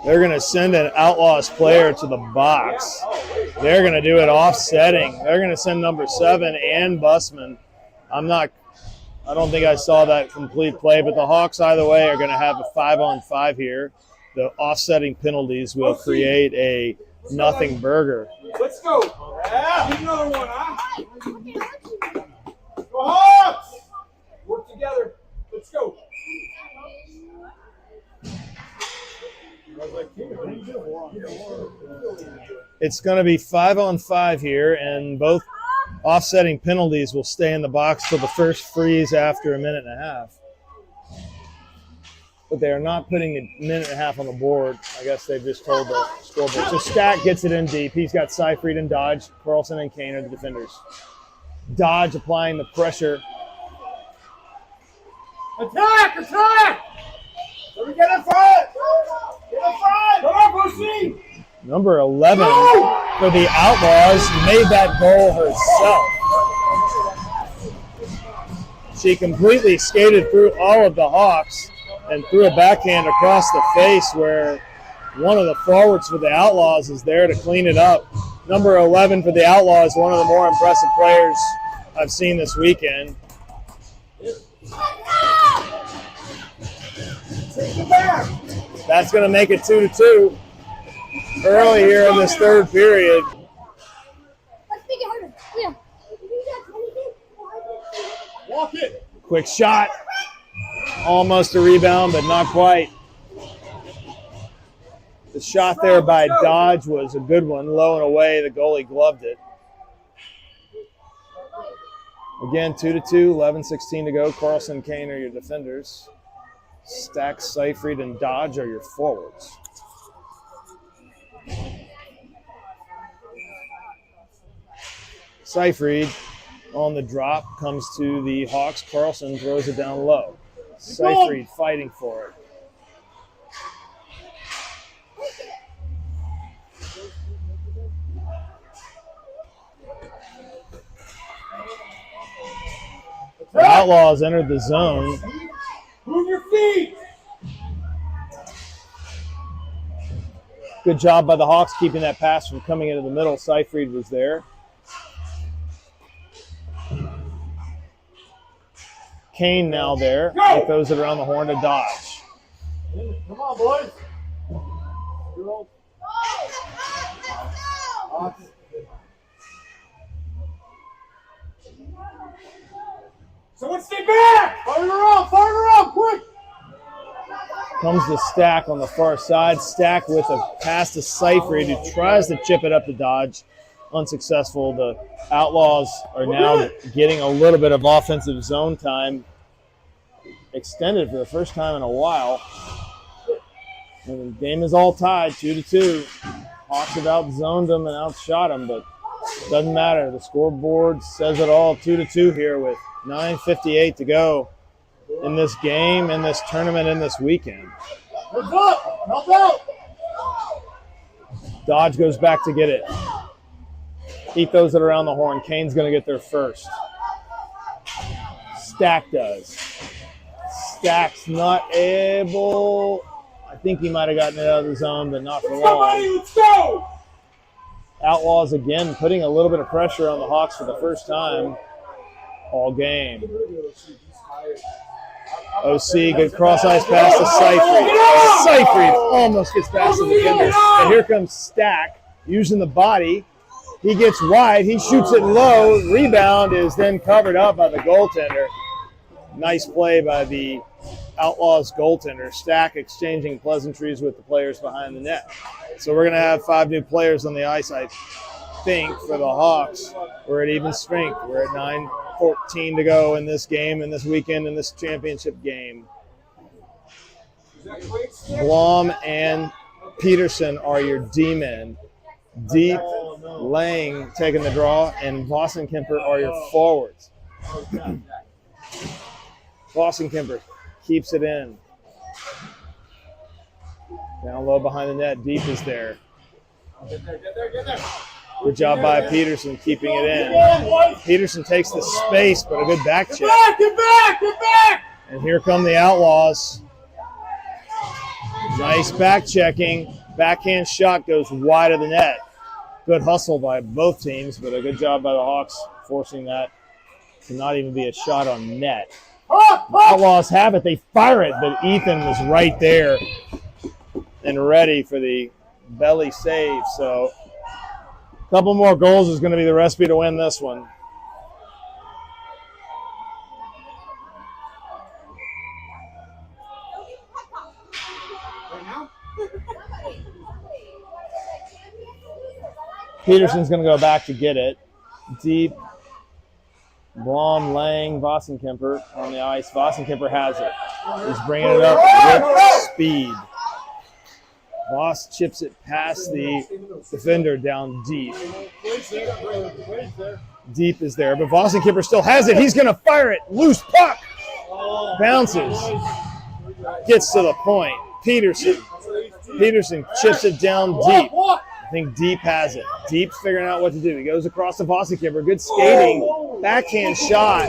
They're going to send an Outlaws player to the box. They're going to do it offsetting. They're going to send number 7 and Busman. I don't think I saw that complete play, but the Hawks either way are going to have a 5-on-5 here. The offsetting penalties will create a nothing burger. Let's go. Yeah. Another one, huh? Go Hawks! Work together. Let's go. It's going to be 5-on-5 here, and both offsetting penalties will stay in the box till the first freeze after a minute and a half. But they are not putting a minute and a half on the board. I guess they've just told the scoreboard. So Stack gets it in deep. He's got Seyfried and Dodge. Carlson and Kane are the defenders. Dodge applying the pressure. Attack! Attack! Let me get in front! Get in front! Come on, Brucey! Number 11 for the Outlaws made that goal herself. She completely skated through all of the Hawks and threw a backhand across the face where one of the forwards for the Outlaws is there to clean it up. Number 11 for the Outlaws, one of the more impressive players I've seen this weekend. That's going to make it 2-2 early here in this third period. Let's make it harder. Yeah. Walk it. Quick shot. Almost a rebound, but not quite. The shot there by Dodge was a good one. Low and away, the goalie gloved it. Again, 2-2, 11:16 to go. Carlson, Kane are your defenders. Stack, Seyfried, and Dodge are your forwards. Seyfried on the drop comes to the Hawks. Carlson throws it down low. Seyfried fighting for it. The Outlaws entered the zone. Move your feet! Good job by the Hawks keeping that pass from coming into the middle. Seyfried was there. Kane now there. He throws it around the horn to Dodge. Come on, boys. Someone stay back! Fire around, quick! Comes the Stack on the far side. Stack with a pass to Seyfried, who tries to chip it up to Dodge. Unsuccessful. The Outlaws are now getting a little bit of offensive zone time extended for the first time in a while. And the game is all tied, 2-2. Hawks have outzoned them and outshot them, but it doesn't matter. The scoreboard says it all. 2-2 here with 9:58 to go in this game, in this tournament, in this weekend. Help out! Help out! Dodge goes back to get it. He throws it around the horn. Kane's going to get there first. Stack does. Stack's not able. I think he might have gotten it out of the zone, but not for long. Let's go! Outlaws again putting a little bit of pressure on the Hawks for the first time all game. OC, good cross-ice pass to Seyfried. Seyfried almost gets past the defender. And here comes Stack using the body. He gets wide. He shoots it low. Rebound is then covered up by the goaltender. Nice play by the Outlaws goaltender. Stack exchanging pleasantries with the players behind the net. So we're going to have 5 new players on the ice, I think, for the Hawks. We're at even strength. We're at 9:14 to go in this game, in this weekend, in this championship game. Blom and Peterson are your D-men. Deep, Lang taking the draw, and Vossen-Kemper are your forwards. Vossen-Kemper keeps it in. Down low behind the net, Deep is there. Good job by Peterson keeping it in. Peterson takes the space, but a good back check. Get back! And here come the Outlaws. Nice back checking. Backhand shot goes wide of the net. Good hustle by both teams, but a good job by the Hawks forcing that to not even be a shot on net. Outlaws have it. They fire it, but Ethan was right there and ready for the belly save. So a couple more goals is going to be the recipe to win this one. Peterson's going to go back to get it. Deep. Blom, Lang, Vossen-Kemper on the ice. Vossen-Kemper has it. He's bringing it up with speed. Voss chips it past the defender down deep. Deep is there, but Vossen-Kemper still has it. He's going to fire it. Loose puck. Bounces. Gets to the point. Peterson chips it down deep. I think Deep has it. Deep's figuring out what to do. He goes across to Vossen-Kemper. Good skating. Backhand shot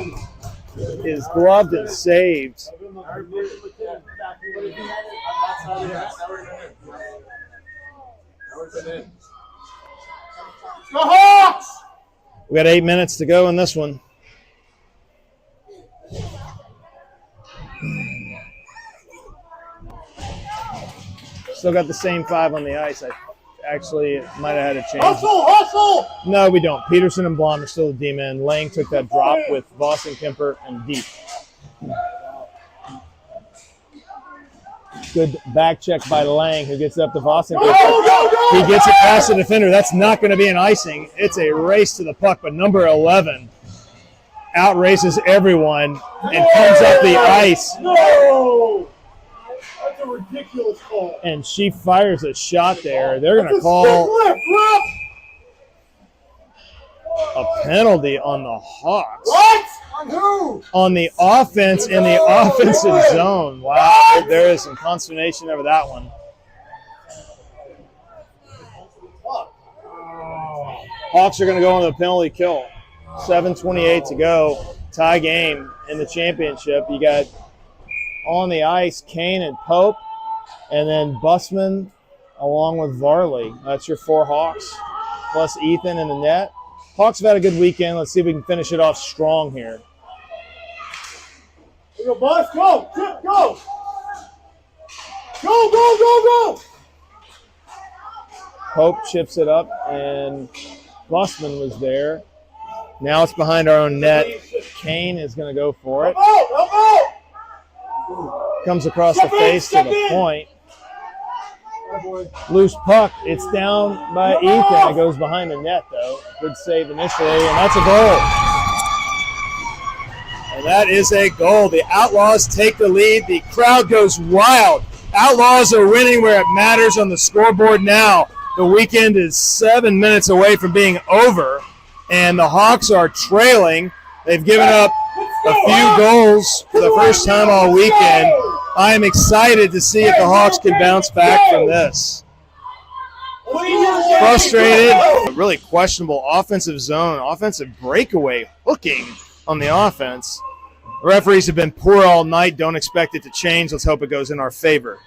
is gloved and saved. Go Hawks! We got 8 minutes to go in this one. Still got the same 5 on the ice. I actually might have had a change. Hustle! No, we don't. Peterson and Blom are still the D-men. Lang took that drop with Vossen-Kemper and Deep. Good back check by Lang, who gets up to Vossen-Kemper. He gets it past the defender. That's not going to be an icing. It's a race to the puck, but number 11 outraces everyone and comes up the ice. No! That's a ridiculous call. And she fires a shot there. They're going to call a penalty on the Hawks. What? On who? On the offense in the offensive zone. Wow, there is some consternation over that one. Hawks are going to go on the penalty kill. 7:28 to go. Tie game in the championship. You got on the ice Kane and Pope, and then Busman along with Varley. That's your 4 Hawks, plus Ethan in the net. Hawks have had a good weekend. Let's see if we can finish it off strong here. Go, boss. Go. Go. Go. Pope chips it up, and Busman was there. Now it's behind our own net. Kane is going to go for it. Help out. Comes across the face to the point. Loose puck. It's down by Ethan. It goes behind the net, though. Good save initially, and that's a goal. And that is a goal. The Outlaws take the lead. The crowd goes wild. Outlaws are winning where it matters on the scoreboard now. The weekend is 7 minutes away from being over, and the Hawks are trailing. They've given up a few goals for the first time all weekend. I am excited to see if the Hawks can bounce back from this. Frustrated, really questionable offensive zone, offensive breakaway hooking on the offense. The referees have been poor all night. Don't expect it to change. Let's hope it goes in our favor.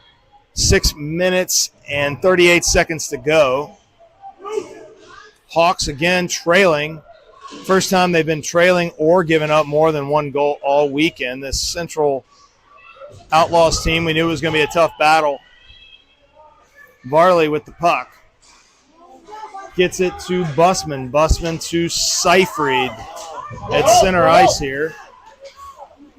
6 minutes and 38 seconds to go. Hawks again trailing. First time they've been trailing or given up more than one goal all weekend. This Central Outlaws team, we knew it was going to be a tough battle. Varley with the puck. Gets it to Busman. Busman to Seyfried at center ice here.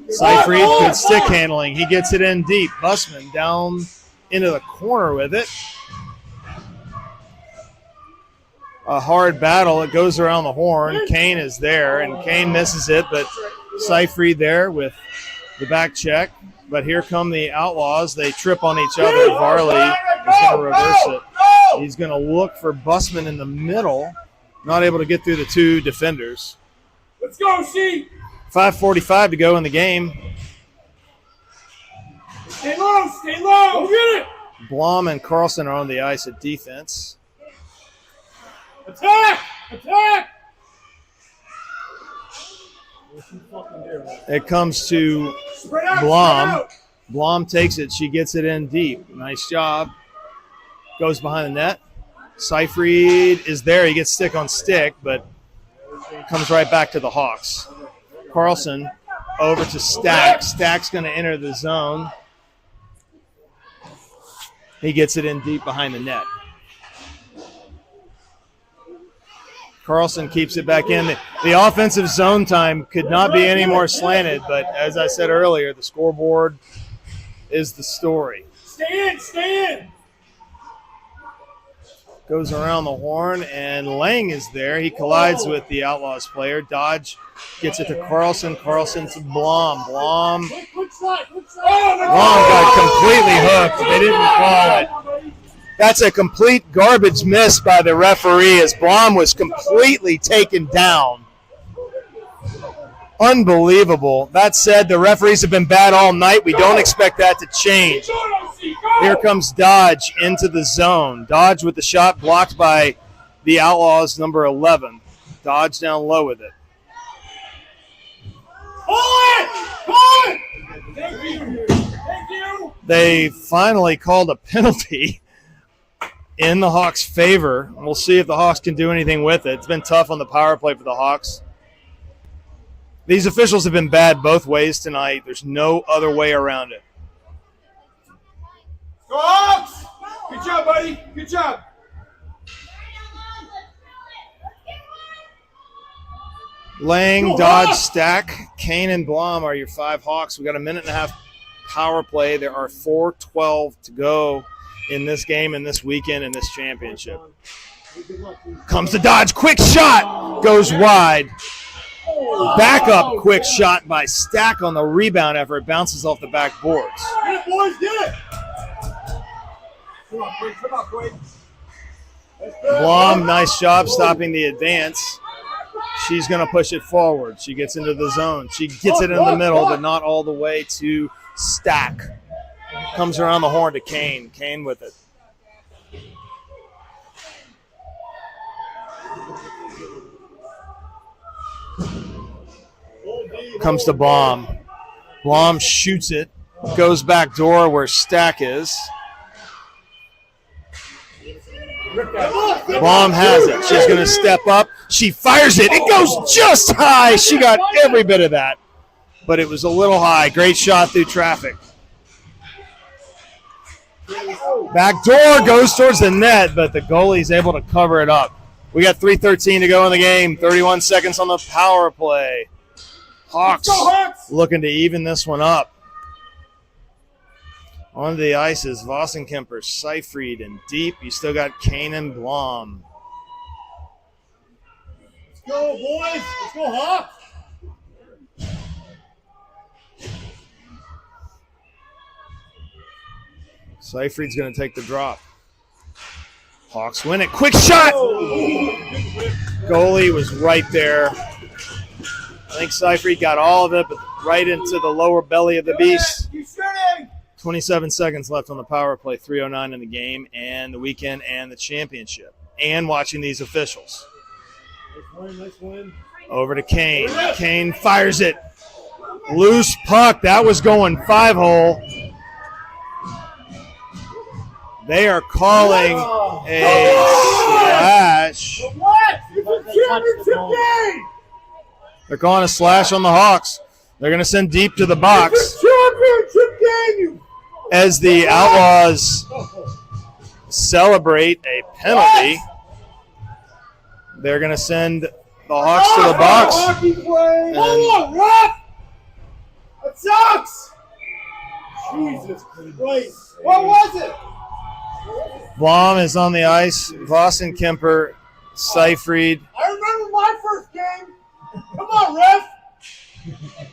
Seyfried, good stick handling. He gets it in deep. Busman down into the corner with it. A hard battle. It goes around the horn. Kane is there, and Kane misses it, but Seyfried there with the back check. But here come the Outlaws. They trip on each other. Varley is going to reverse it. He's going to look for Busman in the middle. Not able to get through the two defenders. Let's go, Sheep. 5:45 to go in the game. Stay low, stay low. Go get it. Blom and Carlson are on the ice at defense. Attack! Attack! It comes to Blom. Blom takes it. She gets it in deep. Nice job. Goes behind the net. Seyfried is there. He gets stick on stick, but comes right back to the Hawks. Carlson over to Stack. Stack's going to enter the zone. He gets it in deep behind the net. Carlson keeps it back in. The offensive zone time could not be any more slanted, but as I said earlier, the scoreboard is the story. Stay in, stay in. Goes around the horn, and Lang is there. He collides with the Outlaws player. Dodge gets it to Carlson. Carlson to Blom. Blom got completely hooked. They didn't call it. That's a complete garbage miss by the referee as Blom was completely taken down. Unbelievable. That said, the referees have been bad all night. We don't expect that to change. Here comes Dodge into the zone. Dodge with the shot blocked by the Outlaws, number 11. Dodge down low with it. Thank you. Thank you. They finally called a penalty in the Hawks' favor. We'll see if the Hawks can do anything with it. It's been tough on the power play for the Hawks. These officials have been bad both ways tonight. There's no other way around it. Go Hawks! Good job, buddy. Good job. Lang, Dodge, Stack, Kane, and Blom are your 5 Hawks. We got a minute and a half power play. There are 4:12 to go in this game, in this weekend, in this championship. Comes to Dodge. Quick shot. Goes wide. Back up. Quick shot by Stack on the rebound effort. Bounces off the backboards. Get it, boys. Get it. Come on, Quinn. Come on, Quinn. Blom, nice job stopping the advance. She's going to push it forward. She gets into the zone. She gets it in the middle, but not all the way to Stack. Comes around the horn to Kane. Kane with it. Comes to Blom. Blom shoots it. Goes back door where Stack is. Blom has it. She's going to step up. She fires it. It goes just high. She got every bit of that, but it was a little high. Great shot through traffic. Back door goes towards the net, but the goalie's able to cover it up. We got 3:13 to go in the game. 31 seconds on the power play. Hawks looking to even this one up. On the ice is Vossenkemper, Seyfried, and deep. You still got Kane and Blom. Let's go, boys. Let's go, Hawks. Seyfried's going to take the drop. Hawks win it. Quick shot! Goalie was right there. I think Seyfried got all of it, but right into the lower belly of the beast. 27 seconds left on the power play, 3:09 in the game, and the weekend and the championship. And watching these officials. Nice win. Over to Kane. Kane fires it. Loose puck. That was going 5-hole. They are calling a slash. What? It's a championship game. They're calling a slash on the Hawks. They're going to send deep to the box. It's a championship game. As the Outlaws celebrate a penalty, they're going to send the Hawks to the box. Hockey play. Hold on, ref. That sucks. Jesus Christ. What was it? Blom is on the ice. Voss and Kemper, Seyfried. I remember my first game. Come on, ref.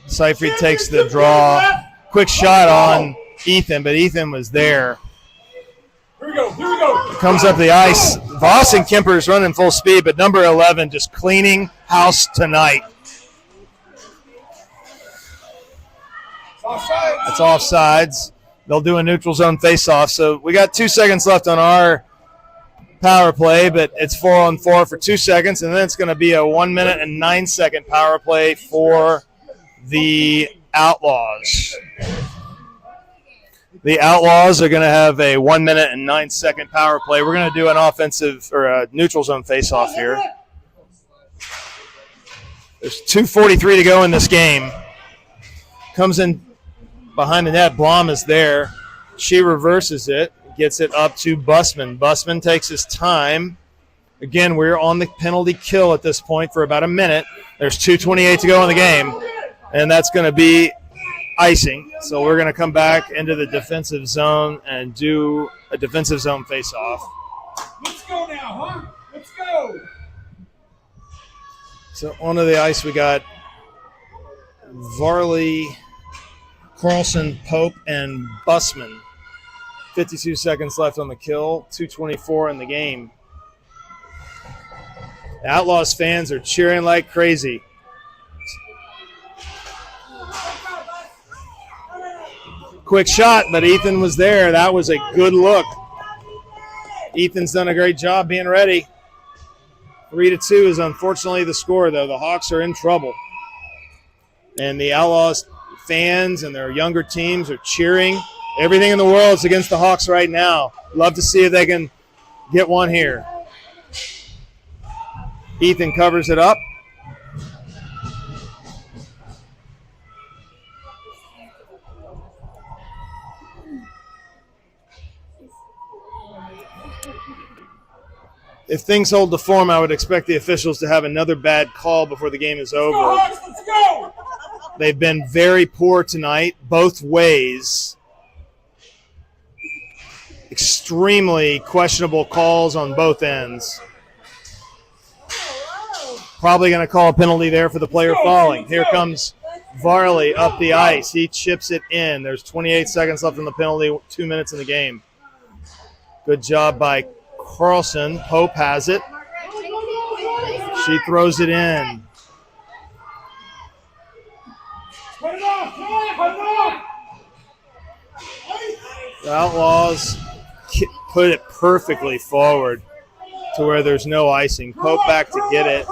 Seyfried takes the draw. Quick shot on Ethan, but Ethan was there. Here we go. Here we go. Comes up the ice. Voss and Kemper is running full speed, but number 11 just cleaning house tonight. Offside. It's offsides. They'll do a neutral zone face-off. So we got 2 seconds left on our power play, but it's 4-on-4 for 2 seconds, and then it's going to be a 1 minute and 9 second power play for the Outlaws. The Outlaws are going to have a 1 minute and 9 second power play. We're going to do an offensive or a neutral zone face-off here. There's 2:43 to go in this game. Comes in behind the net. Blom is there. She reverses it, gets it up to Busman. Busman takes his time. Again, we're on the penalty kill at this point for about a minute. There's 2:28 to go in the game, and that's going to be icing. So we're going to come back into the defensive zone and do a defensive zone face-off. Let's go now, huh? Let's go. So onto the ice we got Varley, Carlson, Pope, and Busman. 52 seconds left on the kill, 2:24 in the game. The Outlaws fans are cheering like crazy. Quick shot, but Ethan was there. That was a good look. Ethan's done a great job being ready. 3-2 is unfortunately the score, though. The Hawks are in trouble. And the Outlaws fans and their younger teams are cheering. Everything in the world is against the Hawks right now. Love to see if they can get one here. Ethan covers it up. If things hold the form, I would expect the officials to have another bad call before the game is over. Hawks, let's go. They've been very poor tonight, both ways. Extremely questionable calls on both ends. Probably going to call a penalty there for the player falling. Here comes Varley up the ice. He chips it in. There's 28 seconds left in the penalty, 2 minutes in the game. Good job by Carlson. Pope has it. She throws it in. Put it off. Put it off. The Outlaws put it perfectly forward to where there's no icing. Pope back to get it.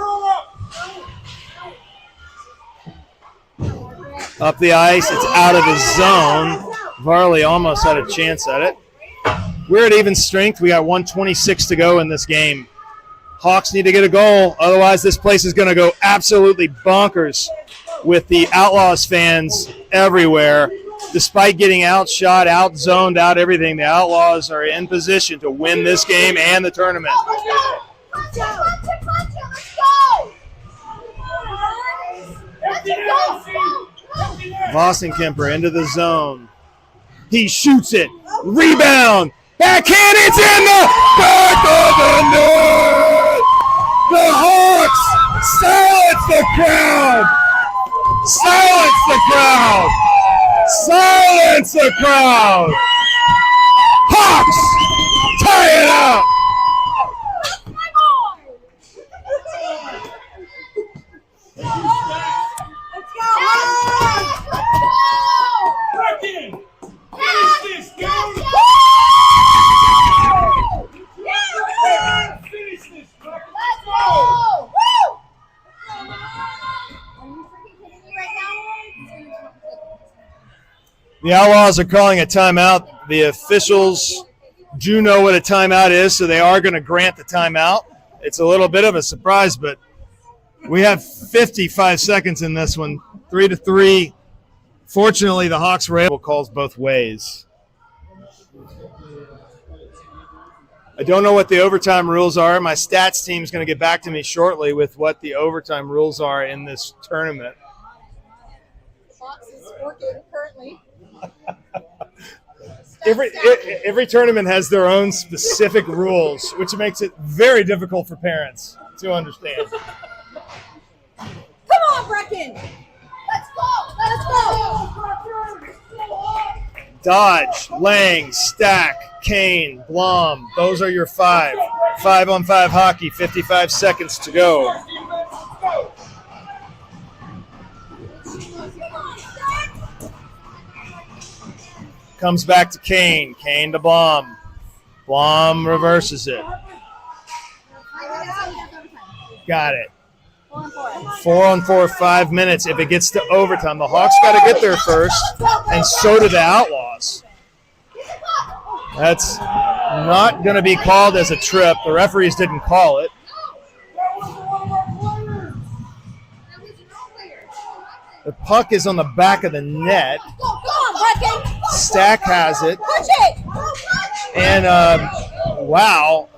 Up the ice. It's out of his zone. Varley almost had a chance at it. We're at even strength. We got 1:26 to go in this game. Hawks need to get a goal. Otherwise, this place is going to go absolutely bonkers with the Outlaws fans everywhere. Despite getting outshot, out-zoned, out everything, the Outlaws are in position to win this game and the tournament. Let's go! Let's go! Let's go! Boston Kemper into the zone. He shoots it. Rebound. Backhand. It's in the back of the net. The Hawks silence the crowd. Silence the crowd. Silence the crowd. Hawks tie it up. The Outlaws are calling a timeout. The officials do know what a timeout is, so they are going to grant the timeout. It's a little bit of a surprise, but we have 55 seconds in this one, 3-3. Fortunately, the Hawks were able to call both ways. I don't know what the overtime rules are. My stats team is going to get back to me shortly with what the overtime rules are in this tournament. Hawks is working currently. Every tournament has their own specific rules, which makes it very difficult for parents to understand. Come on, Brecken! Let's go! Let's go! Dodge, Lang, Stack, Kane, Blom. Those are your 5. 5-on-5 hockey, 55 seconds to go. Comes back to Kane. Kane to Blom. Blom reverses it. Got it. 4-on-4, 5 minutes. If it gets to overtime, the Hawks got to get there first, and so do the Outlaws. That's not going to be called as a trip. The referees didn't call it. The puck is on the back of the net. Stack has it. And, wow,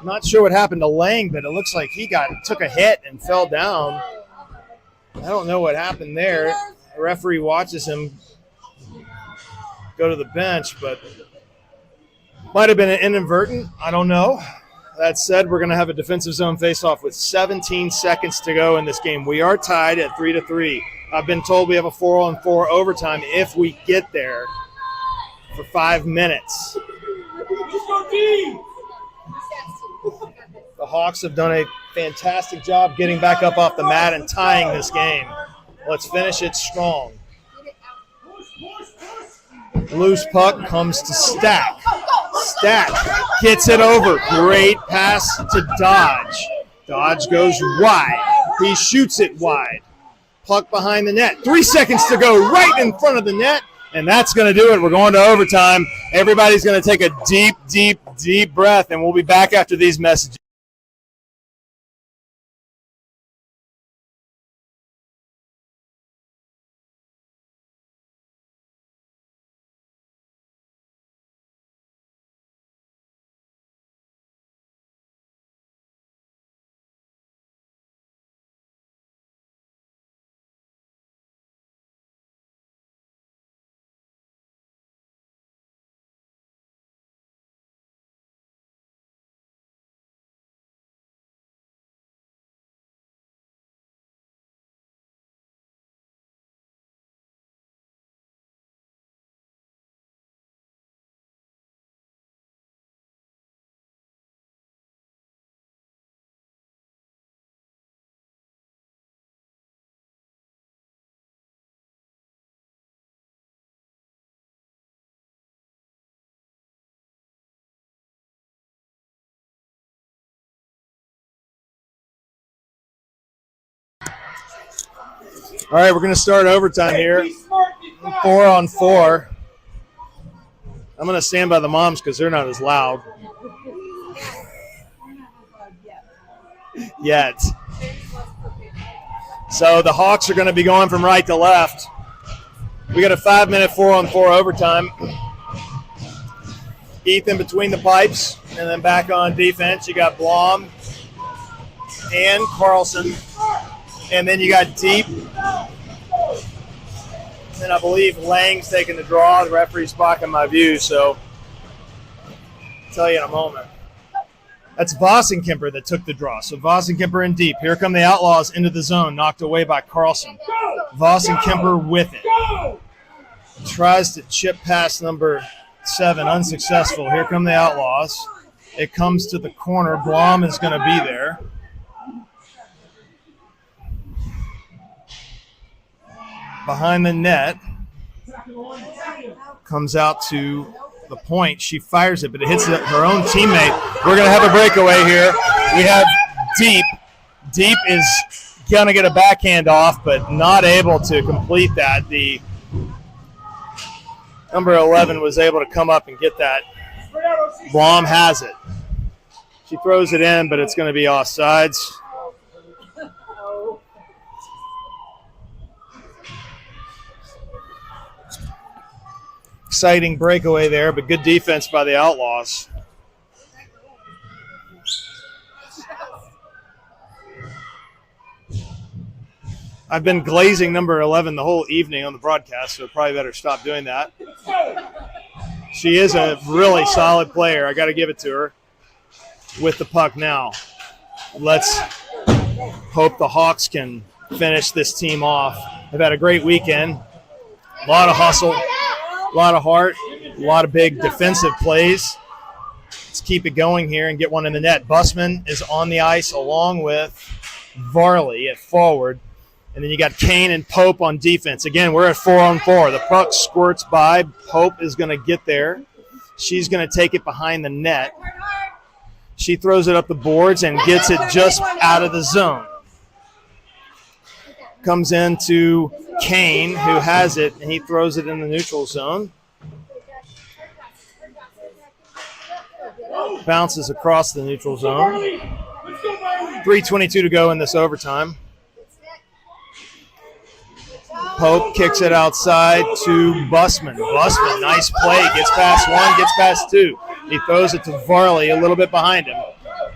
not sure what happened to Lang, but it looks like he took a hit and fell down. I don't know what happened there. The referee watches him go to the bench, but might have been an inadvertent. I don't know. That said, we're going to have a defensive zone faceoff with 17 seconds to go in this game. We are tied at 3-3. I've been told we have a 4-on-4 overtime if we get there for 5 minutes. The Hawks have done a fantastic job getting back up off the mat and tying this game. Let's finish it strong. Loose puck comes to Stack. Stack gets it over. Great pass to Dodge. Dodge goes wide. He shoots it wide. Puck behind the net. 3 seconds to go right in front of the net. And that's going to do it. We're going to overtime. Everybody's going to take a deep, deep, deep breath, and we'll be back after these messages. All right, we're going to start overtime here. 4-on-4. I'm going to stand by the moms because they're not as loud. Yet. So the Hawks are going to be going from right to left. We got a 5-minute 4-on-4 overtime. Ethan between the pipes, and then back on defense. You got Blom and Carlson. And then you got Deep. And I believe Lang's taking the draw. The referee's blocking my view, so I'll tell you in a moment. That's Vossenkemper that took the draw. So Vossenkemper in Deep. Here come the Outlaws into the zone, knocked away by Carlson. Vossenkemper with it. Tries to chip past number 7, unsuccessful. Here come the Outlaws. It comes to the corner. Blom is going to be there. Behind the net. Comes out to the point. She fires it, but it hits her own teammate. We're going to have a breakaway here. We have Deep. Deep is going to get a backhand off, but not able to complete that. The number 11 was able to come up and get that. Blom has it. She throws it in, but it's going to be offsides. Exciting breakaway there, but good defense by the Outlaws. I've been glazing number 11 the whole evening on the broadcast, so probably better stop doing that. She is a really solid player. I got to give it to her with the puck now. Let's hope the Hawks can finish this team off. They've had a great weekend. A lot of hustle, a lot of heart, a lot of big defensive plays. Let's keep it going here and get one in the net. Busman is on the ice along with Varley at forward. And then you got Kane and Pope on defense. Again, we're at 4-on-4. The puck squirts by. Pope is going to get there. She's going to take it behind the net. She throws it up the boards and gets it just out of the zone. Comes into Kane, who has it, and he throws it in the neutral zone. Bounces across the neutral zone. 3:22 to go in this overtime. Pope kicks it outside to Busman. Busman, nice play. Gets past one, gets past two. He throws it to Varley a little bit behind him.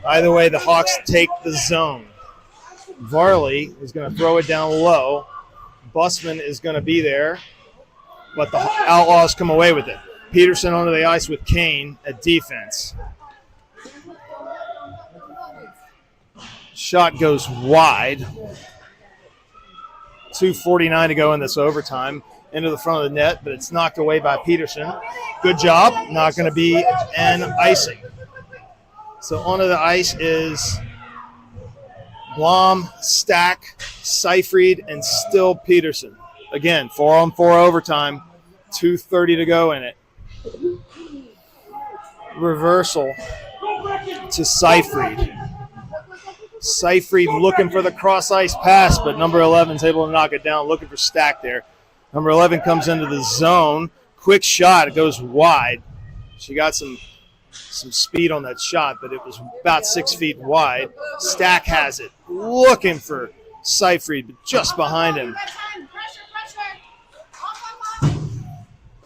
Either way, the Hawks take the zone. Varley is going to throw it down low. Busman is going to be there, but the Outlaws come away with it. Peterson onto the ice with Kane at defense. Shot goes wide. 2:49 to go in this overtime. Into the front of the net, but it's knocked away by Peterson. Good job. Not going to be an icing. So onto the ice is Blom, Stack, Seyfried, and still Peterson. Again, 4-on-4 overtime. 2:30 to go in it. Reversal to Seyfried. Seyfried looking for the cross-ice pass, but number 11 is able to knock it down, looking for Stack there. Number 11 comes into the zone. Quick shot. It goes wide. She got some speed on that shot, but it was about 6 feet wide. Stack has it. Looking for Seyfried, but just behind him.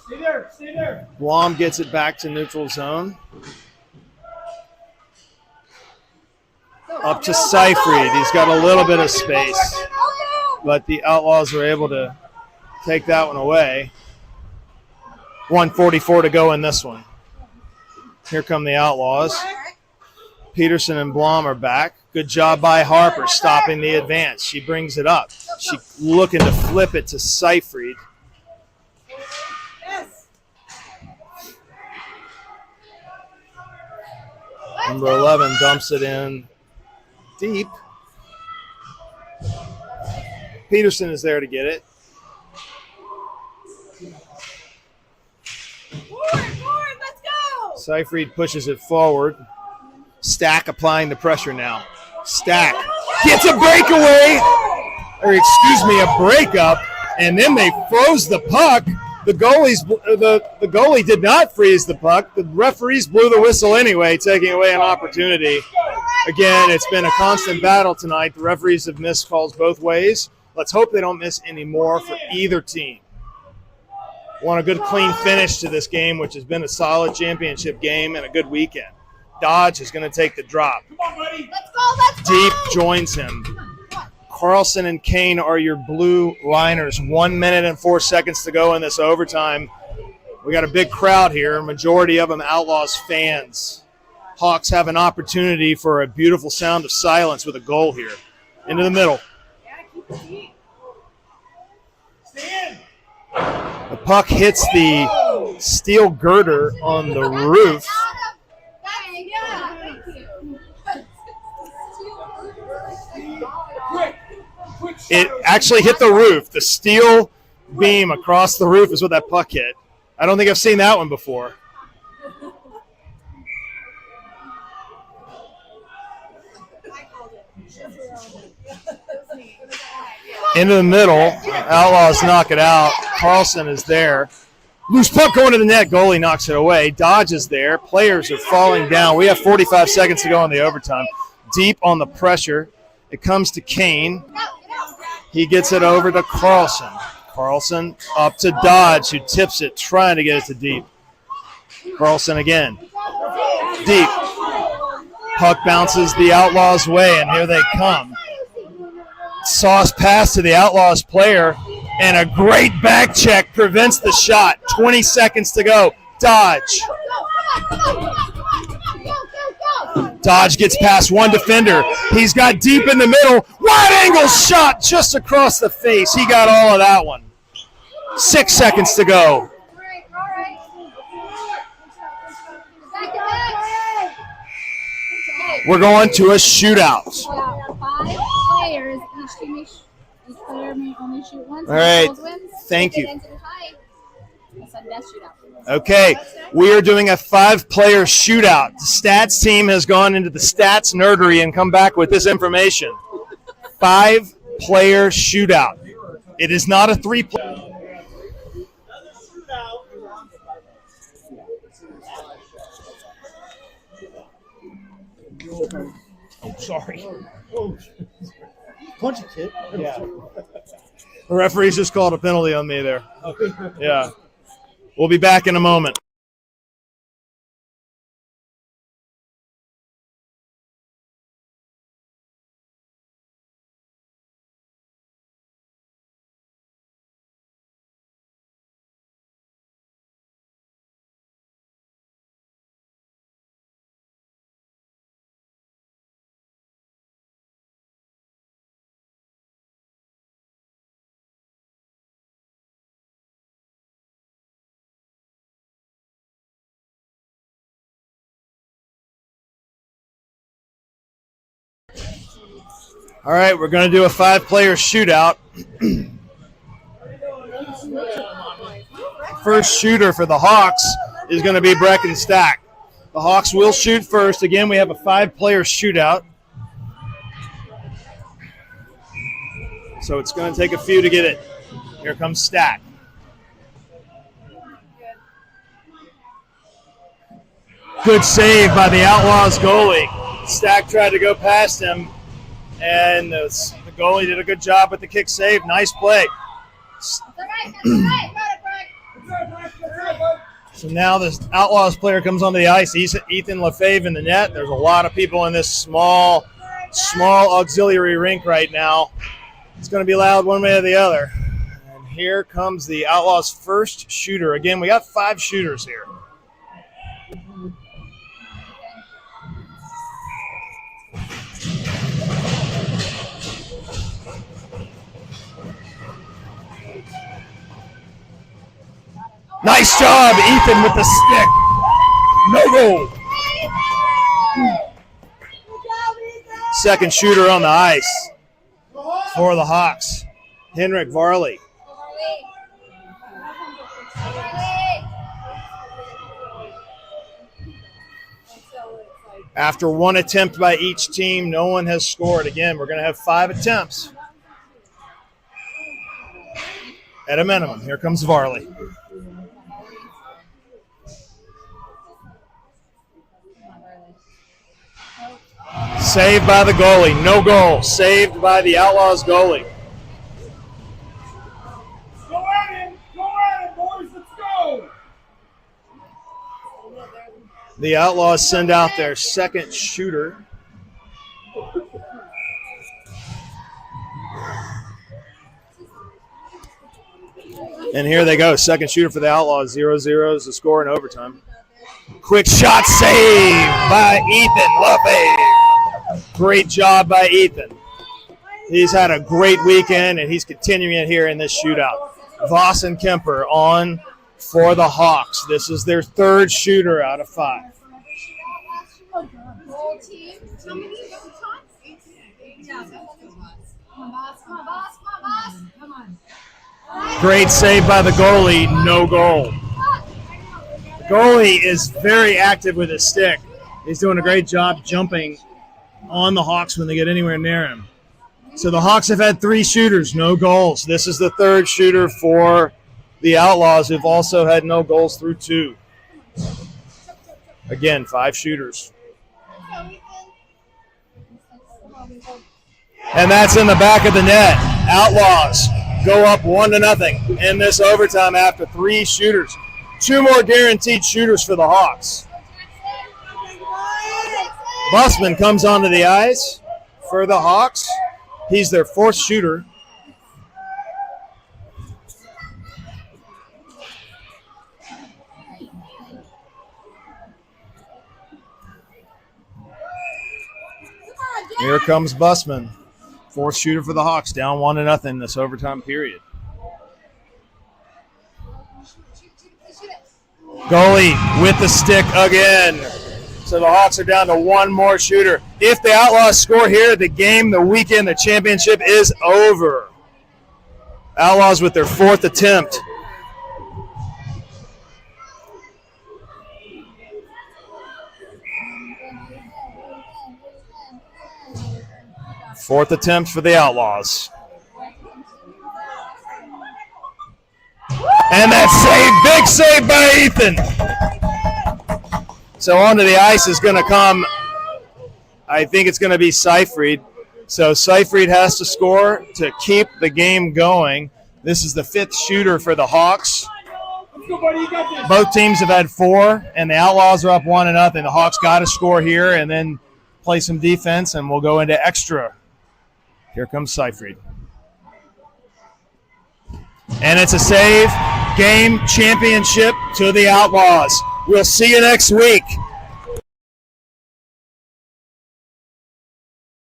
Stay there. Blom gets it back to neutral zone. Up to Seyfried. He's got a little bit of space, but the Outlaws were able to take that one away. 1:44 to go in this one. Here come the Outlaws. Peterson and Blom are back. Good job by Harper stopping the advance. She brings it up. She looking to flip it to Seyfried. Number 11 dumps it in deep. Peterson is there to get it. Forward, let's go! Seyfried pushes it forward. Stack applying the pressure now. Stack gets a breakaway, or excuse me, a breakup, and then they froze the puck. The goalie did not freeze the puck. The referees blew the whistle anyway, taking away an opportunity. Again, it's been a constant battle tonight. The referees have missed calls both ways. Let's hope they don't miss any more for either team. Want a good, clean finish to this game, which has been a solid championship game and a good weekend. Dodge is going to take the drop. Let's go! Deep joins him. Carlson and Kane are your blue liners. 1 minute and 4 seconds to go in this overtime. We got a big crowd here, majority of them Outlaws fans. Hawks have an opportunity for a beautiful sound of silence with a goal here. Into the middle. The puck hits the steel girder on the roof. It actually hit the roof. The steel beam across the roof is what that puck hit. I don't think I've seen that one before. Into the middle. Outlaws knock it out. Carlson is there. Loose puck going to the net. Goalie knocks it away. Dodge is there. Players are falling down. We have 45 seconds to go in the overtime. Deep on the pressure. It comes to Kane. He gets it over to Carlson. Carlson up to Dodge, who tips it, trying to get it to deep. Carlson again. Deep. Puck bounces the Outlaws' way, and here they come. Sauce pass to the Outlaws player, and a great back check prevents the shot. 20 seconds to go. Dodge. Dodge gets past one defender. He's got deep in the middle. Wide angle shot just across the face. He got all of that one. 6 seconds to go. We're going to a shootout. 5 players. Each player may only shoot once. All right. Thank you. Okay, we are doing a 5-player shootout. The stats team has gone into the stats nerdery and come back with this information. 5-player shootout. It is not a 3-player. Oh, sorry. Punch it, kid. Yeah. The referee's just called a penalty on me there. Yeah. We'll be back in a moment. All right, we're going to do a 5-player shootout. First shooter for the Hawks is going to be Brecken Stack. The Hawks will shoot first. Again, we have a 5-player shootout. So it's going to take a few to get it. Here comes Stack. Good save by the Outlaws goalie. Stack tried to go past him, and the goalie did a good job with the kick save. Nice play. So now this Outlaws player comes onto the ice. He's Ethan Lefebvre in the net. There's a lot of people in this small auxiliary rink right now. It's going to be loud one way or the other. And here comes the Outlaws' first shooter. Again, we got 5 shooters here. Nice job, Ethan, with the stick. No goal. Second shooter on the ice for the Hawks, Henrik Varley. After one attempt by each team, no one has scored. Again, we're going to have 5 attempts at a minimum. Here comes Varley. Saved by the goalie. No goal. Saved by the Outlaws goalie. Go at him, boys. Let's go. The Outlaws send out their second shooter. And here they go. Second shooter for the Outlaws. 0-0 is the score in overtime. Quick shot save by Ethan Lefebvre. Great job by Ethan. He's had a great weekend, and he's continuing it here in this shootout. Voss and Kemper on for the Hawks. This is their third shooter out of 5. Whole team. How many shots? 18. Come on, boss. Come on, boss. Come on, boss. Come on. Great save by the goalie, no goal. The goalie is very active with his stick. He's doing a great job jumping on the Hawks when they get anywhere near him. So the Hawks have had 3 shooters, no goals. This is the third shooter for the Outlaws, who've also had no goals through 2. Again, 5 shooters. And that's in the back of the net. Outlaws go up 1-0 in this overtime after 3 shooters. 2 more guaranteed shooters for the Hawks. Busman comes onto the ice for the Hawks. He's their 4th shooter. Here comes Busman. 4th shooter for the Hawks, down 1-0 this overtime period. Goalie with the stick again. So the Hawks are down to 1 more shooter. If the Outlaws score here, the game, the weekend, the championship is over. Outlaws with their 4th attempt. Fourth attempt for the Outlaws. And that save, big save by Ethan. So onto the ice is going to come, I think it's going to be Seyfried. So Seyfried has to score to keep the game going. This is the 5th shooter for the Hawks. Both teams have had 4, and the Outlaws are up 1-0. The Hawks got to score here and then play some defense, and we'll go into extra. Here comes Seyfried. And it's a save. Game championship to the Outlaws. We'll see you next week.